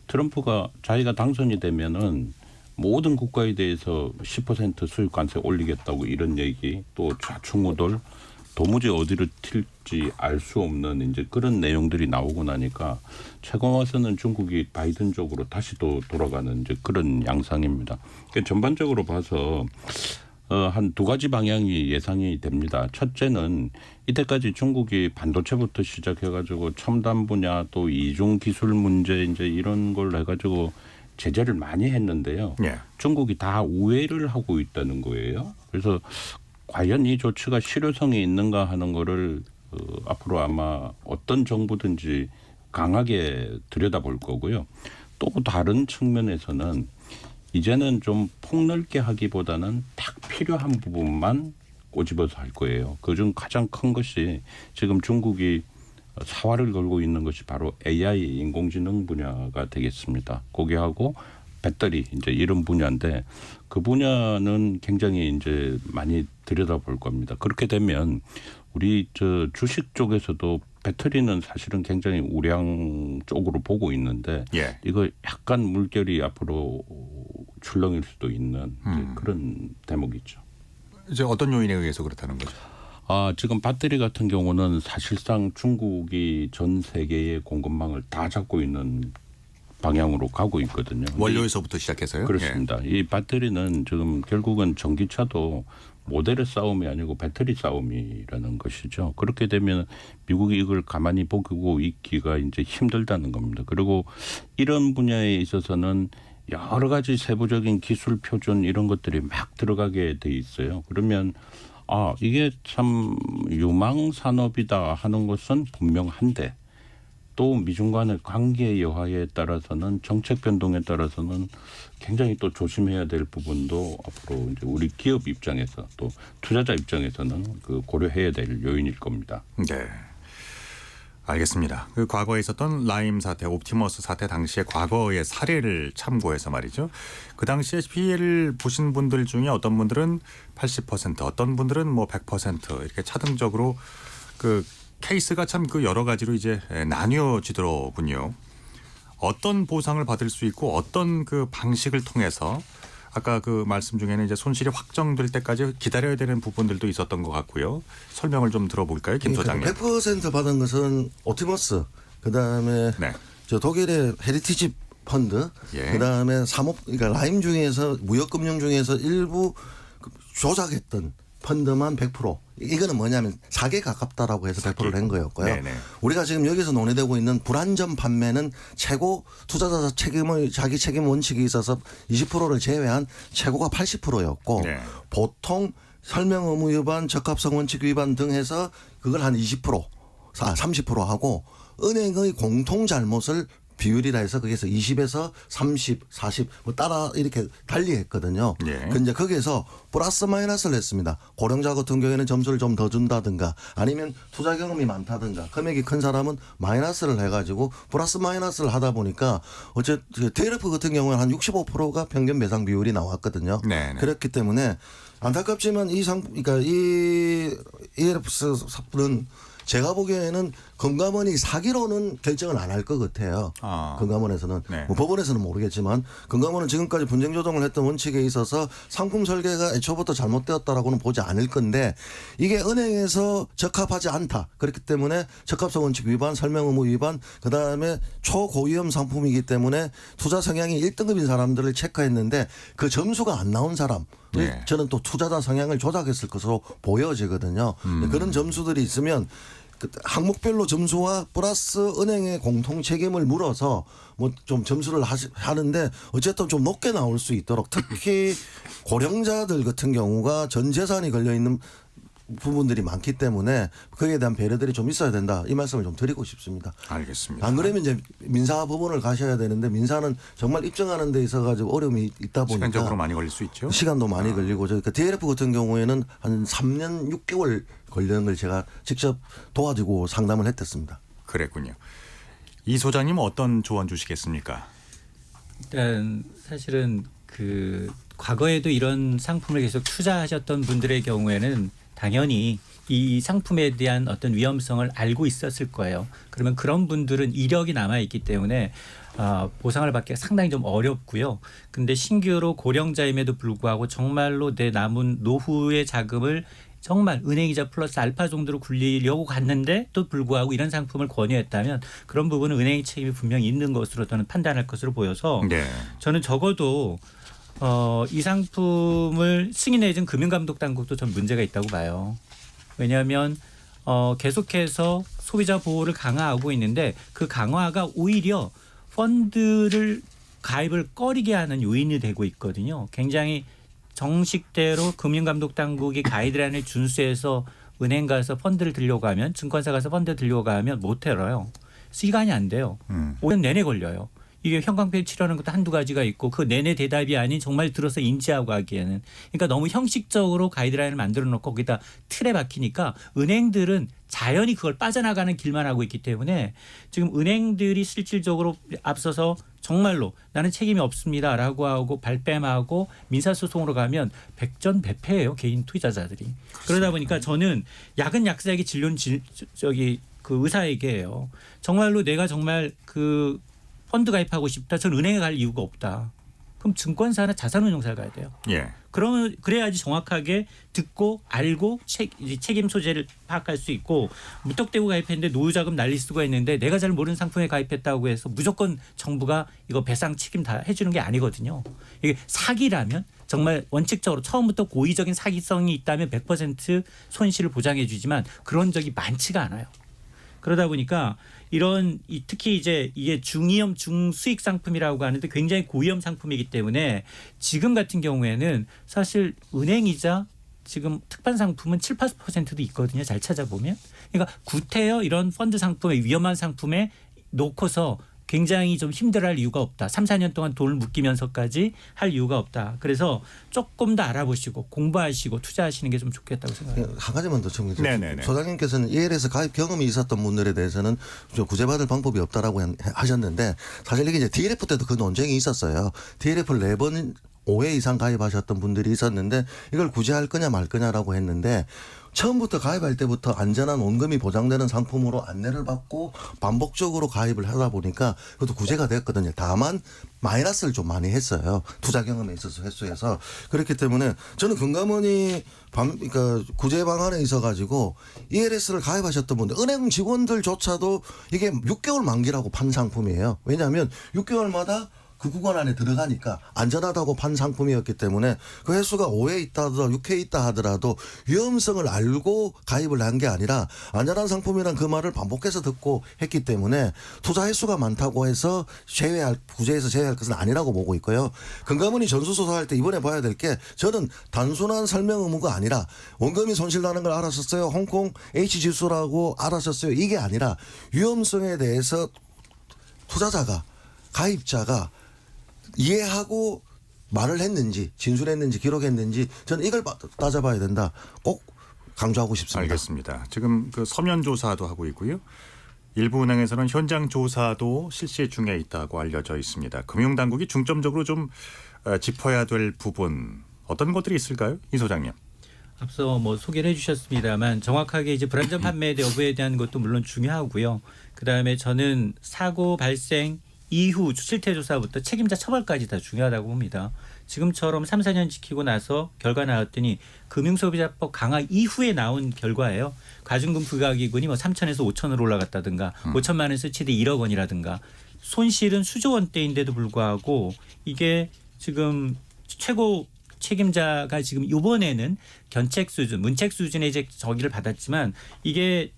Speaker 9: 트럼프가 자기가 당선이 되면은 모든 국가에 대해서 10% 수입 관세 올리겠다고 이런 얘기, 또 좌충우돌 도무지 어디로 튈지 알 수 없는 이제 그런 내용들이 나오고 나니까 최근 와서는 중국이 바이든 쪽으로 다시 또 돌아가는 이제 그런 양상입니다. 그러니까 전반적으로 봐서 한 두 가지 방향이 예상이 됩니다. 첫째는 이때까지 중국이 반도체부터 시작해가지고 첨단 분야 또 이중 기술 문제 이제 이런 걸 해가지고 제재를 많이 했는데요.
Speaker 2: 예.
Speaker 9: 중국이 다 우회를 하고 있다는 거예요. 그래서 과연 이 조치가 실효성이 있는가 하는 거를 앞으로 아마 어떤 정부든지 강하게 들여다볼 거고요. 또 다른 측면에서는 이제는 좀 폭넓게 하기보다는 딱 필요한 부분만 꼬집어서 할 거예요. 그중 가장 큰 것이 지금 중국이 사활을 걸고 있는 것이 바로 AI 인공지능 분야가 되겠습니다. 거기하고 배터리 이제 이런 분야인데 그 분야는 굉장히 이제 많이 들여다볼 겁니다. 그렇게 되면 우리 저 주식 쪽에서도 배터리는 사실은 굉장히 우량 쪽으로 보고 있는데
Speaker 2: 예.
Speaker 9: 이거 약간 물결이 앞으로 출렁일 수도 있는 이제 그런 대목이죠.
Speaker 2: 이제 어떤 요인에 의해서 그렇다는 거죠?
Speaker 9: 지금 배터리 같은 경우는 사실상 중국이 전 세계의 공급망을 다 잡고 있는 방향으로 가고 있거든요.
Speaker 2: 원료에서부터 시작해서요?
Speaker 9: 그렇습니다. 이 배터리는 지금 결국은 전기차도 모델의 싸움이 아니고 배터리 싸움이라는 것이죠. 그렇게 되면 미국이 이걸 가만히 보고 있기가 이제 힘들다는 겁니다. 그리고 이런 분야에 있어서는 여러 가지 세부적인 기술 표준 이런 것들이 막 들어가게 돼 있어요. 그러면 이게 참 유망 산업이다 하는 것은 분명한데 또 미중 간의 관계 여하에 따라서는 정책 변동에 따라서는 굉장히 또 조심해야 될 부분도 앞으로 이제 우리 기업 입장에서 또 투자자 입장에서는 그 고려해야 될 요인일 겁니다.
Speaker 2: 네. 알겠습니다. 그 과거에 있었던 라임 사태, 옵티머스 사태 당시의 과거의 사례를 참고해서 말이죠. 그 당시에 피해를 보신 분들 중에 어떤 분들은 80%, 어떤 분들은 뭐 100% 이렇게 차등적으로 그 케이스가 참 그 여러 가지로 이제 나뉘어지더군요. 어떤 보상을 받을 수 있고 어떤 그 방식을 통해서 아까 그 말씀 중에는 이제 손실이 확정될 때까지 기다려야 되는 부분들도 있었던 것 같고요. 설명을 좀 들어볼까요, 김 소장님?
Speaker 10: 100% 받은 것은 옵티머스, 그다음에 저 독일의 헤리티지 펀드, 그다음에 그러니까 라임 중에서 무역금융 중에서 일부 조작했던 펀드만 100%. 이거는 뭐냐면 사기에 가깝다라고 해서 100%를 한 거였고요.
Speaker 2: 네네.
Speaker 10: 우리가 지금 여기서 논의되고 있는 불안전 판매는 최고 투자자 책임의 자기 책임 원칙이 있어서 20%를 제외한 최고가 80%였고 보통 설명 의무 위반, 적합성 원칙 위반 등 해서 그걸 한 20%, 30% 하고 은행의 공통 잘못을 비율이라 해서 거기서 20에서 30, 40 뭐 따라 이렇게 달리했거든요. 근데 거기에서 플러스 마이너스를 했습니다. 고령자 같은 경우에는 점수를 좀 더 준다든가 아니면 투자 경험이 많다든가 금액이 큰 사람은 마이너스를 해가지고 플러스 마이너스를 하다 보니까 어쨌든 테일프 같은 경우는 한 65%가 평균 배상 비율이 나왔거든요. 그렇기 때문에 안타깝지만 그러니까 이 ELF는 제가 보기에는 금감원이 사기로는 결정을 안 할 것 같아요. 금감원에서는 뭐 법원에서는 모르겠지만 금감원은 지금까지 분쟁 조정을 했던 원칙에 있어서 상품 설계가 애초부터 잘못되었다라고는 보지 않을 건데 이게 은행에서 적합하지 않다. 그렇기 때문에 적합성 원칙 위반, 설명 의무 위반, 그다음에 초고위험 상품이기 때문에 투자 성향이 1등급인 사람들을 체크했는데 그 점수가 안 나온 사람 저는 또 투자자 성향을 조작했을 것으로 보여지거든요. 그런 점수들이 있으면 항목별로 점수와 플러스 은행의 공통 책임을 물어서 뭐 좀 점수를 하는데 어쨌든 좀 높게 나올 수 있도록 특히 고령자들 같은 경우가 전 재산이 걸려 있는 부분들이 많기 때문에 거기에 대한 배려들이 좀 있어야 된다. 이 말씀을 좀 드리고 싶습니다.
Speaker 2: 알겠습니다.
Speaker 10: 안 그러면 이제 민사 법원을 가셔야 되는데 민사는 정말 입증하는 데 있어 가지고 어려움이 있다 보니까
Speaker 2: 시간적으로 많이 걸릴 수 있죠.
Speaker 10: 시간도 많이 걸리고 저희 DLF 같은 경우에는 한 3년 6개월 걸리는 걸 제가 직접 도와주고 상담을 했댔습니다.
Speaker 2: 그랬군요. 이 소장님은 어떤 조언 주시겠습니까?
Speaker 8: 일단 사실은 그 과거에도 이런 상품을 계속 투자하셨던 분들의 경우에는 당연히 이 상품에 대한 어떤 위험성을 알고 있었을 거예요. 그러면 그런 분들은 이력이 남아 있기 때문에 보상을 받기가 상당히 좀 어렵고요. 근데 신규로 고령자임에도 불구하고 정말로 내 남은 노후의 자금을 정말 은행이자 플러스 알파 정도로 굴리려고 갔는데 또 불구하고 이런 상품을 권유했다면 그런 부분은 은행의 책임이 분명히 있는 것으로 저는 판단할 것으로 보여서 저는 적어도 이 상품을 승인해준 금융감독당국도 전 문제가 있다고 봐요. 왜냐하면 계속해서 소비자 보호를 강화하고 있는데 그 강화가 오히려 펀드를 가입을 꺼리게 하는 요인이 되고 있거든요. 굉장히 정식대로 금융감독당국이 가이드라인을 준수해서 은행 가서 펀드를 들려고 하면 증권사 가서 펀드 들려고 하면 못 열어요. 시간이 안 돼요. 5년 내내 걸려요. 이게 형광펜 치료하는 것도 한두 가지가 있고 그 내내 대답이 아닌 정말 들어서 인지하고 하기에는 그러니까 너무 형식적으로 가이드라인을 만들어 놓고 거기다 틀에 박히니까 은행들은 자연히 그걸 빠져나가는 길만 하고 있기 때문에 지금 은행들이 실질적으로 앞서서 정말로 나는 책임이 없습니다라고 하고 발뺌하고 민사소송으로 가면 백전백패예요. 개인 투자자들이. 그러다 보니까 저는 약은 약사에게 진료는 그 의사에게예요. 정말로 내가 정말 그 펀드 가입하고 싶다. 저는 은행에 갈 이유가 없다. 그럼 증권사나 자산운용사를 가야 돼요.
Speaker 2: 예.
Speaker 8: 그래야지 정확하게 듣고 알고 책임 소재를 파악할 수 있고 무턱대고 가입했는데 노후자금 날릴 수가 있는데 내가 잘 모르는 상품에 가입했다고 해서 무조건 정부가 이거 배상 책임 다 해주는 게 아니거든요. 이게 사기라면 정말 원칙적으로 처음부터 고의적인 사기성이 있다면 100% 손실을 보장해 주지만 그런 적이 많지가 않아요. 그러다 보니까 이런 특히 이제 이게 중위험 중수익 상품이라고 하는데 굉장히 고위험 상품이기 때문에 지금 같은 경우에는 사실 은행이자 지금 특판 상품은 7, 8%도 있거든요. 잘 찾아보면. 그러니까 구태여 이런 펀드 상품에 위험한 상품에 놓고서 굉장히 좀 힘들어할 이유가 없다. 3, 4년 동안 돈을 묶이면서까지 할 이유가 없다. 그래서 조금 더 알아보시고 공부하시고 투자하시는 게 좀 좋겠다고 생각합니다.
Speaker 10: 한 가지만 더 첨부드리겠습니다. 소장님께서는 ELS 가입 경험이 있었던 분들에 대해서는 구제받을 방법이 없다라고 하셨는데 사실 이게 이제 DLF 때도 그 논쟁이 있었어요. DLF를 4번 5회 이상 가입하셨던 분들이 있었는데 이걸 구제할 거냐 말 거냐라고 했는데 처음부터 가입할 때부터 안전한 원금이 보장되는 상품으로 안내를 받고 반복적으로 가입을 하다 보니까 그것도 구제가 됐거든요. 다만 마이너스를 좀 많이 했어요. 투자 경험에 있어서 횟수에서. 그렇기 때문에 저는 금감원이 그러니까 구제 방안에 있어 가지고 ELS를 가입하셨던 분들 은행 직원들조차도 이게 6개월 만기라고 판 상품이에요. 왜냐하면 6개월마다 그 구간 안에 들어가니까 안전하다고 판 상품이었기 때문에 그 횟수가 5회 있다 하더라도 6회 있다 하더라도 위험성을 알고 가입을 한 게 아니라 안전한 상품이란 그 말을 반복해서 듣고 했기 때문에 투자 횟수가 많다고 해서 구제에서 제외할 것은 아니라고 보고 있고요. 금감원이 전수조사할 때 이번에 봐야 될 게 저는 단순한 설명 의무가 아니라 원금이 손실나는 걸 알았었어요. 홍콩 H지수라고 알았었어요. 이게 아니라 위험성에 대해서 투자자가 가입자가 이해하고 말을 했는지 진술했는지 기록했는지 저는 이걸 따져봐야 된다. 꼭 강조하고 싶습니다.
Speaker 2: 알겠습니다. 지금 그 서면 조사도 하고 있고요. 일부 은행에서는 현장 조사도 실시 중에 있다고 알려져 있습니다. 금융당국이 중점적으로 좀 짚어야 될 부분 어떤 것들이 있을까요? 이 소장님.
Speaker 8: 앞서 뭐 소개를 해주셨습니다만 정확하게 이제 불안전 판매 여부에 대한 것도 물론 중요하고요. 그다음에 저는 사고 발생 이후 실태 조사부터 책임자 처벌까지 다 중요하다고 봅니다. 지금처럼 3, 4년 지키고 나서 결과 나왔더니 금융소비자법 강화 이후에 나온 결과예요. 과징금 부과기금이 뭐 3천에서 5천으로 올라갔다든가 5천만 원에서 최대 1억 원이라든가 손실은 수조 원대인데도 불구하고 이게 지금 최고 책임자가 지금 이번에는 견책 수준, 문책 수준의 이제 저기를 받았지만 이게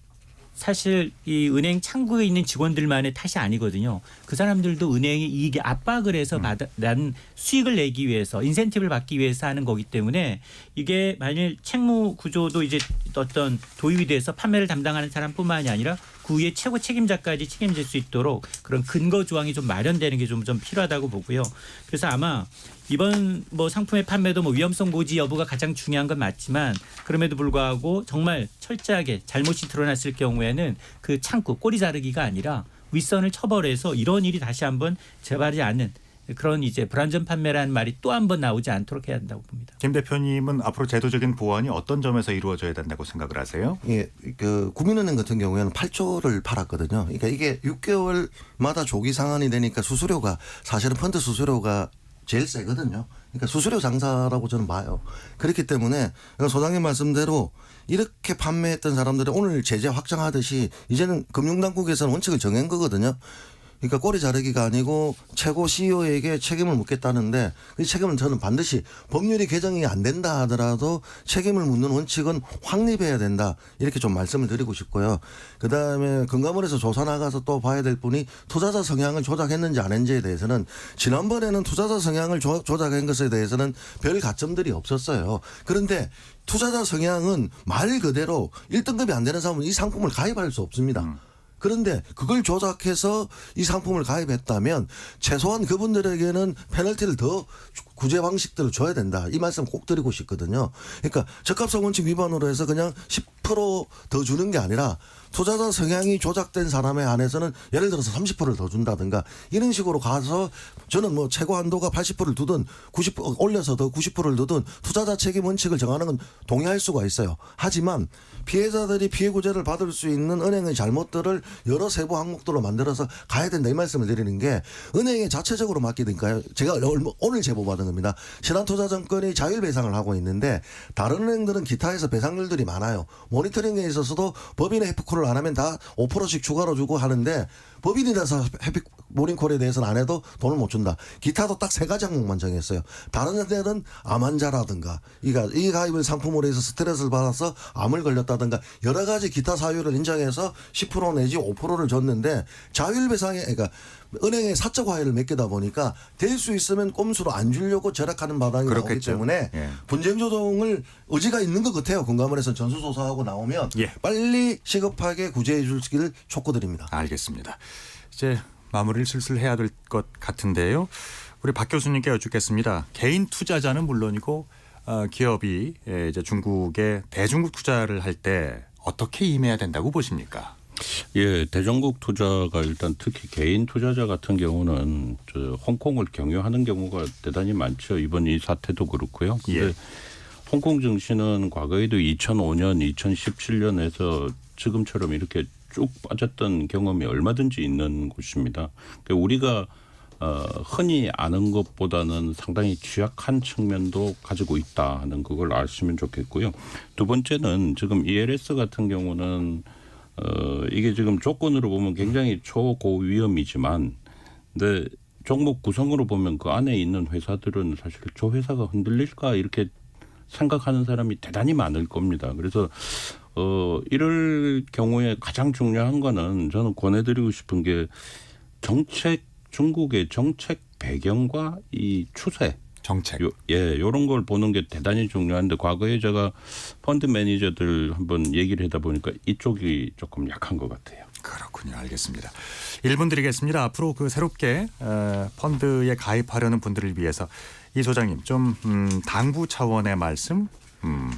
Speaker 8: 사실 이 은행 창구에 있는 직원들만의 탓이 아니거든요. 그 사람들도 은행이 이익에 압박을 해서 난 수익을 내기 위해서 인센티브를 받기 위해서 하는 거기 때문에 이게 만일 책무 구조도 이제 어떤 도입이 돼서 판매를 담당하는 사람뿐만이 아니라 그 위에 최고 책임자까지 책임질 수 있도록 그런 근거 조항이 좀 마련되는 게 좀 필요하다고 보고요. 그래서 아마 이번 뭐 상품의 판매도 뭐 위험성 고지 여부가 가장 중요한 건 맞지만 그럼에도 불구하고 정말 철저하게 잘못이 드러났을 경우에는 그 창구 꼬리 자르기가 아니라 윗선을 처벌해서 이런 일이 다시 한번 재발하지 않는 그런 이제 불안전 판매라는 말이 또 한 번 나오지 않도록 해야 한다고 봅니다.
Speaker 2: 김 대표님은 앞으로 제도적인 보완이 어떤 점에서 이루어져야 된다고 생각을 하세요?
Speaker 10: 예, 그 국민은행 같은 경우에는 8조를 팔았거든요. 그러니까 이게 6개월마다 조기 상환이 되니까 수수료가 사실은 펀드 수수료가 제일 세거든요. 그러니까 수수료 장사라고 저는 봐요. 그렇기 때문에 소장님 말씀대로 이렇게 판매했던 사람들이 오늘 제재 확장하듯이 이제는 금융당국에서는 원칙을 정한 거거든요. 그러니까 꼬리 자르기가 아니고 최고 CEO에게 책임을 묻겠다는데 그 책임은 저는 반드시 법률이 개정이 안 된다 하더라도 책임을 묻는 원칙은 확립해야 된다. 이렇게 좀 말씀을 드리고 싶고요. 그다음에 금감원에서 조사 나가서 또 봐야 될 분이 투자자 성향을 조작했는지 안 했는지에 대해서는 지난번에는 투자자 성향을 조작한 것에 대해서는 별 가점들이 없었어요. 그런데 투자자 성향은 말 그대로 1등급이 안 되는 사람은 이 상품을 가입할 수 없습니다. 그런데 그걸 조작해서 이 상품을 가입했다면 최소한 그분들에게는 페널티를 더 구제 방식들을 줘야 된다. 이 말씀 꼭 드리고 싶거든요. 그러니까 적합성 원칙 위반으로 해서 그냥 10% 더 주는 게 아니라 투자자 성향이 조작된 사람에 한해서는 예를 들어서 30%를 더 준다든가 이런 식으로 가서 저는 뭐 최고 한도가 80%를 두든 90% 올려서 더 90%를 두든 투자자 책임 원칙을 정하는 건 동의할 수가 있어요. 하지만 피해자들이 피해 구제를 받을 수 있는 은행의 잘못들을 여러 세부 항목들로 만들어서 가야 된다 이 말씀을 드리는 게 은행에 자체적으로 맡기니까요. 제가 오늘 제보 받은 겁니다. 신한투자증권이 자율 배상을 하고 있는데 다른 은행들은 기타에서 배상률들이 많아요. 모니터링에 있어서도 법인의 해프콜을 안 하면 다 5%씩 추가로 주고 하는데 법인이라서 모닝콜에 대해서는 안 해도 돈을 못 준다. 기타도 딱 3가지 항목만 정했어요. 다른 데는 암 환자라든가 이 가입을 상품으로 해서 스트레스를 받아서 암을 걸렸다든가 여러 가지 기타 사유를 인정해서 10% 내지 5%를 줬는데 자율배상에 그러니까 은행에 사적 화해를 맺게다 보니까 될 수 있으면 꼼수로 안 주려고 절약하는 바람이 나오기 때문에 분쟁 조정을 의지가 있는 것 같아요. 금감원에서 전수조사하고 나오면 빨리 시급하게 구제해 주시기를 촉구드립니다.
Speaker 2: 알겠습니다. 이제 마무리를 슬슬 해야 될 것 같은데요. 우리 박 교수님께 여쭙겠습니다. 개인 투자자는 물론이고 기업이 이제 중국에 대중국 투자를 할 때 어떻게 임해야 된다고 보십니까?
Speaker 9: 예, 대중국 투자가 일단 특히 개인 투자자 같은 경우는 홍콩을 경유하는 경우가 대단히 많죠. 이번 이 사태도 그렇고요. 근데 홍콩 증시는 과거에도 2005년, 2017년에서 지금처럼 이렇게 쭉 빠졌던 경험이 얼마든지 있는 곳입니다. 그러니까 우리가 흔히 아는 것보다는 상당히 취약한 측면도 가지고 있다 하는 그걸 아시면 좋겠고요. 두 번째는 지금 ELS 같은 경우는 이게 지금 조건으로 보면 굉장히 초고위험이지만 근데 종목 구성으로 보면 그 안에 있는 회사들은 사실 저 회사가 흔들릴까 이렇게 생각하는 사람이 대단히 많을 겁니다. 그래서 이럴 경우에 가장 중요한 거는 저는 권해드리고 싶은 게 중국의 정책 배경과 이 추세.
Speaker 2: 정책.
Speaker 9: 이런 걸 보는 게 대단히 중요한데 과거에 제가 펀드 매니저들 한번 얘기를 하다 보니까 이쪽이 조금 약한 것 같아요.
Speaker 2: 그렇군요. 알겠습니다. 1분 드리겠습니다. 앞으로 그 새롭게 펀드에 가입하려는 분들을 위해서 이 소장님 좀 당부 차원의 말씀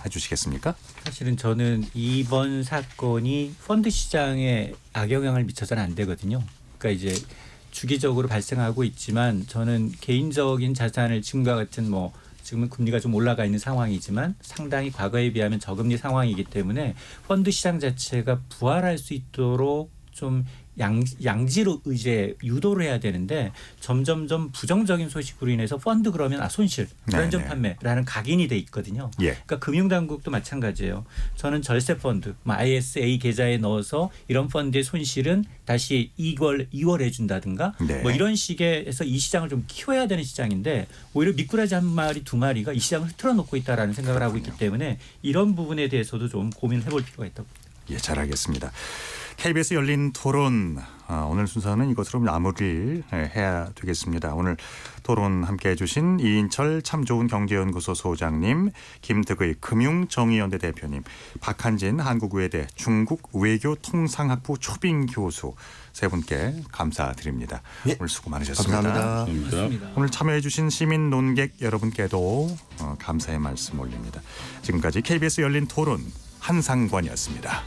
Speaker 2: 해주시겠습니까?
Speaker 8: 사실은 저는 이번 사건이 펀드 시장에 악영향을 미쳐서는 안 되거든요. 그러니까 이제 주기적으로 발생하고 있지만 저는 개인적인 자산을 지금과 같은 지금은 금리가 좀 올라가 있는 상황이지만 상당히 과거에 비하면 저금리 상황이기 때문에 펀드 시장 자체가 부활할 수 있도록 좀 양지로 이제 유도를 해야 되는데 점점점 부정적인 소식으로 인해서 펀드 그러면 손실, 불안전 판매라는 각인이 돼 있거든요. 그러니까 금융당국도 마찬가지예요. 저는 절세 펀드, ISA 계좌에 넣어서 이런 펀드의 손실은 다시 이월해 준다든가 뭐 이런 식의 해서 이 시장을 좀 키워야 되는 시장인데 오히려 미꾸라지 한 마리 두 마리가 이 시장을 흐트러놓고 있다라는 생각을 하고 있기 때문에 이런 부분에 대해서도 좀 고민을 해볼 필요가 있다고 봅니다.
Speaker 2: 잘 알겠습니다. KBS 열린 토론 오늘 순서는 이것으로 마무리를 해야 되겠습니다. 오늘 토론 함께해 주신 이인철 참 좋은 경제연구소 소장님, 김득의 금융정의연대 대표님, 박한진 한국외대 중국 외교통상학부 초빙 교수 세 분께 감사드립니다.
Speaker 10: 예.
Speaker 2: 오늘 수고 많으셨습니다.
Speaker 10: 감사합니다.
Speaker 2: 오늘 참여해 주신 시민 논객 여러분께도 감사의 말씀 올립니다. 지금까지 KBS 열린 토론 한상관이었습니다.